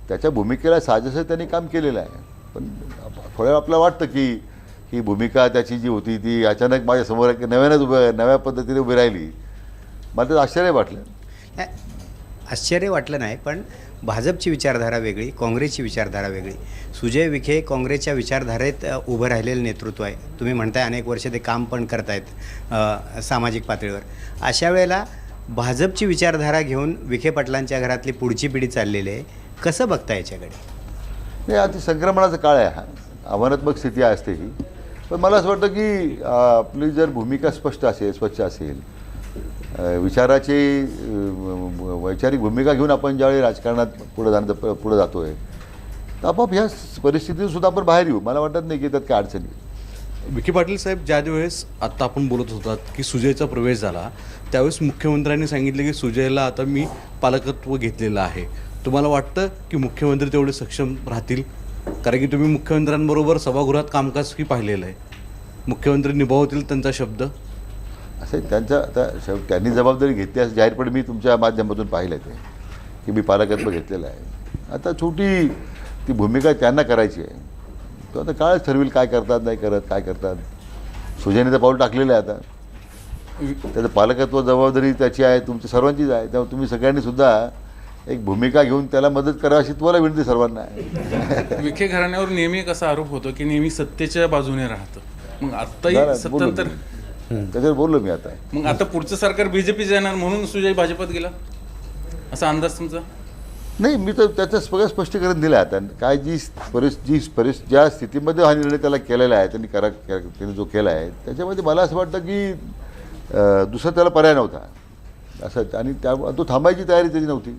त्याच्या भूमिकेला साजेसं त्यांनी काम केलेलं आहे. पण थोड्या आपल्याला वाटतं की ही भूमिका त्याची जी होती ती अचानक माझ्यासमोर नव्या पद्धतीने उभी राहिली. मला त्याचं आश्चर्य वाटलं. आश्चर्य वाटलं नाही, पण भाजपची विचारधारा वेगळी, काँग्रेसची विचारधारा वेगळी. सुजय विखे काँग्रेसच्या विचारधारेत उभं राहिलेलं नेतृत्व आहे. तुम्ही म्हणताय अनेक वर्ष ते काम पण करतायत सामाजिक पातळीवर. अशा वेळेला भाजपची विचारधारा घेऊन विखे पाटलांच्या घरातली पुढची पिढी चाललेली आहे. कसं बघता याच्याकडे? नाही, अति संक्रमणाचा काळ आहे हा. आव्हानात्मक स्थिती असते ही. पण मला असं वाटतं की आपली जर भूमिका स्पष्ट असेल, स्वच्छ असेल, वैचारिक भूमिका घेऊन आपण ज्यावेळी राजकारणात पुढे जातो आहे तर आपोआप ह्या परिस्थितीतून सुद्धा आपण बाहेर येऊ. मला वाटत नाही की त्यात काय अडचणी. विखे पाटील साहेब, ज्या वेळेस आत्ता आपण बोलत होतात की सुजयचा प्रवेश झाला त्यावेळेस मुख्यमंत्र्यांनी सांगितले की सुजयला आता मी पालकत्व घेतलेलं आहे. तुम्हाला वाटतं की मुख्यमंत्री तेवढे सक्षम राहतील? कारण की तुम्ही मुख्यमंत्र्यांबरोबर सभागृहात कामकाज की पाहिलेलं आहे. मुख्यमंत्री निभावतील त्यांचा शब्द? असं त्यांनी जबाबदारी घेतली असं जाहीरपणे मी तुमच्या माध्यमातून पाहिलं ते की मी पालकत्व घेतलेलं आहे. आता छोटी ती भूमिका त्यांना करायची आहे. तो आता काळच ठरवेल काय करतात, नाही करत, काय करतात. सुजयने तर पाऊल टाकलेलं आहे. आता त्याचं पालकत्व जबाबदारी त्याची आहे, तुमची सर्वांचीच आहे. त्यामुळे तुम्ही सगळ्यांनी सुद्धा एक भूमिका घेऊन त्याला मदत करा अशी तुम्हाला विनंती सर्वांना आहे. विखे घराण्यावर नेहमी एक असा आरोप होतो की नेहमी सत्तेच्या बाजूने राहतं, मग आत्ताही बोललो सत्तांतर मी. त्याच्यावर बोललो मी आता. मग आता पुढचं सरकार बीजेपीचं येणार म्हणून सुजय भाजपात गेला असा अंदाज तुमचा? नाही, मी तर त्याचं सगळं स्पष्टीकरण दिलं आहे. आता काय ज्या स्थितीमध्ये हा निर्णय त्याला केलेला आहे, त्यांनी जो केला आहे त्याच्यामध्ये मला असं वाटतं की दुसरा त्याला पर्याय नव्हता असं, आणि तो थांबायची तयारी त्याची नव्हती.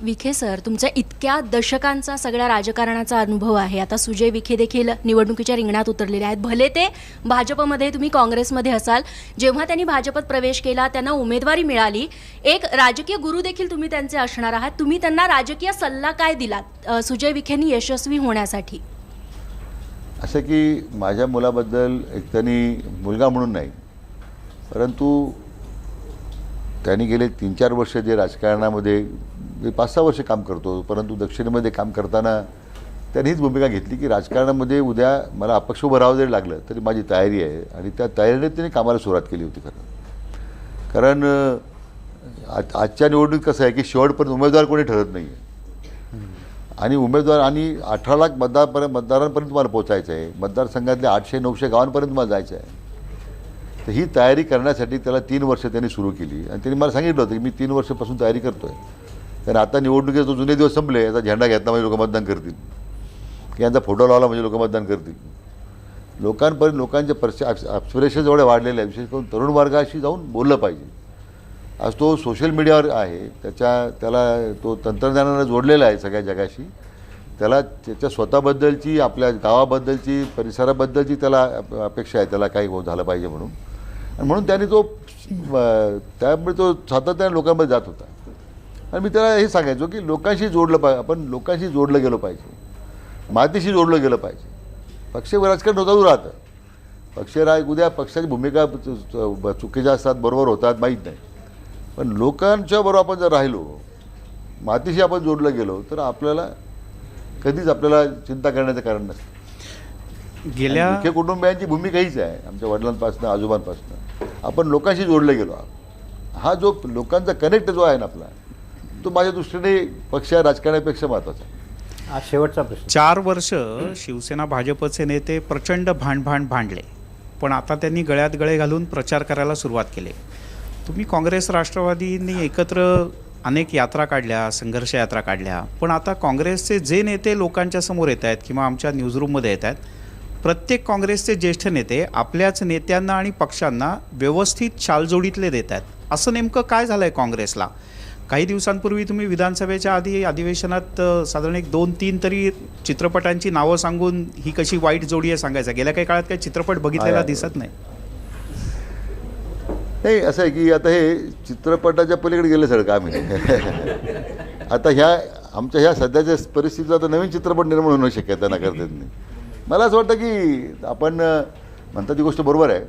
विखे सर, तुमच्या इतक्या दशकांचा सगळ्या राजकारणाचा अनुभव आहे. आता सुजय विखे देखील निवडणुकीच्या रिंगणात उतरलेले आहेत. भले ते भाजपमध्ये, तुम्ही काँग्रेसमध्ये असाल, जेव्हा त्यांनी भाजपात प्रवेश केला, त्यांना उमेदवारी मिळाली, एक राजकीय गुरु देखील तुम्ही त्यांचे असणार आहात. तुम्ही त्यांना राजकीय सल्ला काय दिलात सुजय विखेंनी यशस्वी होण्यासाठी? असं की माझ्या मुलाबद्दल एक त्यांनी मुलगा म्हणून नाही, परंतु त्यांनी गेले 3-4 वर्ष जे राजकारणामध्ये 5-6 वर्ष काम करतो, परंतु दक्षिणेमध्ये काम करताना त्यांनी हीच भूमिका घेतली की राजकारणामध्ये उद्या मला अपक्ष उभं राहावं जरी लागलं तरी माझी तयारी आहे, आणि त्या तयारीने त्यांनी कामाला सुरुवात केली होती. कारण आजच्या निवडणुकीत कसं आहे की शेवटपर्यंत उमेदवार कोणी ठरत नाही आहे, आणि उमेदवार आणि 18 लाख मतदारांपर्यंत तुम्हाला पोचायचं आहे, मतदारसंघातल्या 800-900 गावांपर्यंत मला जायचं आहे. तर ही तयारी करण्यासाठी त्याला 3 वर्ष त्यांनी सुरू केली, आणि त्यांनी मला सांगितलं होतं की मी 3 वर्षापासून तयारी करतो आहे. कारण आता निवडणुकीचे जो जुने दिवस संपले, याचा झेंडा घेतला म्हणजे लोक मतदान करतील, की यांचा फोटो लावला म्हणजे लोक मतदान करतील. लोकांपर्यंत लोकांचे ॲस्पिरेशन जेवढे वाढलेले आहे, विशेष करून तरुण वर्गाशी जाऊन बोललं पाहिजे. आज तो सोशल मीडियावर आहे, त्याला तो तंत्रज्ञानाला जोडलेला आहे सगळ्या जगाशी. त्याला त्याच्या स्वतःबद्दलची, आपल्या गावाबद्दलची, परिसराबद्दलची त्याला अपेक्षा आहे, त्याला काही झालं पाहिजे म्हणून. आणि म्हणून त्यामुळे तो सातत्याने लोकांमध्ये जात होता. आणि मी त्याला हे सांगायचो की लोकांशी जोडलं पाहिजे, आपण लोकांशी जोडलं गेलं पाहिजे, मातीशी जोडलं गेलं पाहिजे. पक्ष राजकारण चालू राहतं, उद्या पक्षाची भूमिका चुकीच्या असतात, बरोबर होतात, माहीत नाही, पण लोकांच्या बरोबर आपण जर राहिलो, मातीशी आपण जोडलं गेलो, तर आपल्याला कधीच आपल्याला चिंता करण्याचं कारण नसतं. गेल्या मुख्य कुटुंबियांची भूमिका हीच आहे, आमच्या वडिलांपासून आजोबांपासून आपण लोकांशी जोडले गेलो. हा जो लोकांचा कनेक्ट जो आहे ना आपला, तो माझ्या दृष्टीने पक्ष राजकारणापेक्षा महत्त्वाचा आहे. आज शेवटचा प्रश्न. 4 वर्ष शिवसेना भाजपचे नेते प्रचंड भांडले, पण आता त्यांनी गळ्यात गळे घालून प्रचार करायला सुरुवात केली. तुम्ही काँग्रेस राष्ट्रवादींनी एकत्र अनेक यात्रा काढल्या, संघर्ष यात्रा काढल्या, पण आता काँग्रेसचे जे नेते लोकांच्या समोर येत आहेत किंवा आमच्या न्यूजरूममध्ये येत आहेत, प्रत्येक काँग्रेसचे ज्येष्ठ नेते आपल्याच नेत्यांना आणि पक्षांना व्यवस्थित शालजोडीतले देत आहेत. असं नेमकं काय झालं आहे काँग्रेसला? काही दिवसांपूर्वी तुम्ही विधानसभेच्या आधी अधिवेशनात साधारण 1-2-3 तरी चित्रपटांची नावं सांगून ही कशी वाईट जोडी आहे सांगायचं. गेल्या काही काळात काही चित्रपट बघितलेला दिसत नाही. नाही, असं आहे की आता हे चित्रपटाच्या पलीकडे गेलं सगळं काम आहे. आता आमच्या ह्या सध्याच्या परिस्थितीत आता नवीन चित्रपट निर्माण होणं शक्यता नाकारतात नाही. मला असं वाटतं की आपण म्हणता ती गोष्ट बरोबर आहे,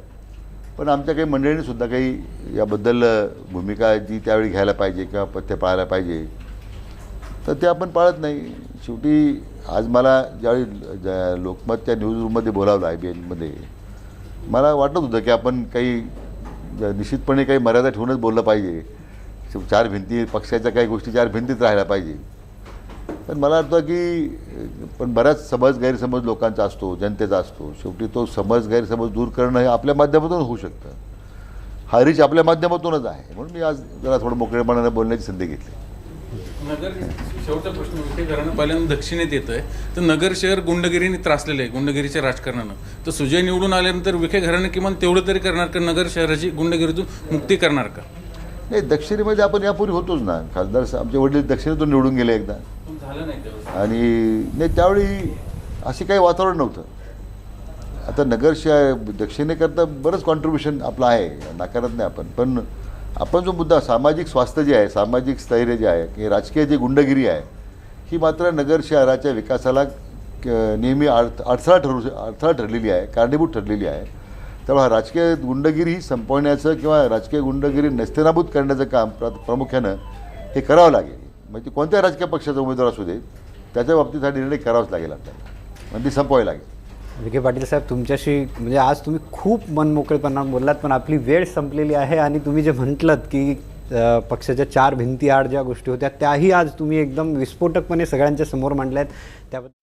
पण आमच्या काही मंडळींनी सुद्धा काही याबद्दल भूमिका जी त्यावेळी घ्यायला पाहिजे किंवा पथ्य पाळायला पाहिजे, तर ते आपण पाळत नाही. शेवटी आज मला ज्यावेळी लोकमतच्या न्यूजरूममध्ये बोलावलं IBNमध्ये, मला वाटत होतं की आपण काही निश्चितपणे काही मर्यादा ठेवूनच बोललं पाहिजे. 4 भिंती, पक्षाच्या काही गोष्टी 4 भिंतीत राहायला पाहिजे. पण मला वाटतं की पण बऱ्याच गैरसमज लोकांचा असतो, जनतेचा असतो. शेवटी तो गैरसमज दूर करणं हे आपल्या माध्यमातून होऊ शकतं. हा रीच आपल्या माध्यमातूनच आहे, म्हणून मी आज जरा थोडं मोकळेपणाने बोलण्याची संधी घेतली. नगर शेवटचा प्रश्न, विखे घराणं पहिल्यांदा दक्षिणेत येतं आहे, तर नगर शहर गुंडगिरीने त्रासलेलं आहे, गुंडगिरीच्या राजकारणानं. तर सुजय निवडून आल्यानंतर विखे घराणं किमान तेवढं तरी करणार का, नगर शहराची गुंडगिरीतून मुक्ती करणार का? नाही, दक्षिणेमध्ये आपण यापूर्वी होतोच ना. खासदार आमचे वडील दक्षिणेतून निवडून गेले एकदा, झालं नाही आणि नाही त्यावेळी असे काही वातावरण नव्हतं. आता नगर दक्षिणेकरता बरंच कॉन्ट्रीब्युशन आपलं आहे, नाकारत नाही आपण. पण आपण जो मुद्दा सामाजिक स्वास्थ्य जे आहे, सामाजिक स्थैर्य जे आहे, की राजकीय जी गुंडगिरी आहे, ही मात्र नगर शहराच्या विकासाला नेहमी अडथळा ठरलेली आहे, कारणीभूत ठरलेली आहे. त्यामुळे हा राजकीय गुंडगिरी ही संपवण्याचं किंवा राजकीय गुंडगिरी नेस्तनाबूत करण्याचं काम प्रामुख्यानं हे करावं लागेल. म्हणजे कोणत्या राजकीय पक्षाचा उमेदवार असू दे, त्याच्या बाबतीत हा निर्णय करावाच लागेल आपल्याला, म्हणजे ती संपवावी लागेल. विखे पाटील साहेब, तुमच्याशी म्हणजे आज तुम्ही खूप मनमोकळेपणा बोललात, पण आपली वेळ संपलेली आहे. आणि तुम्ही जे म्हटलं की पक्षाच्या 4 भिंती आड ज्या गोष्टी होत्या त्याही आज तुम्ही एकदम विस्फोटकपणे सगळ्यांच्या समोर मांडल्या आहेत. त्याबद्दल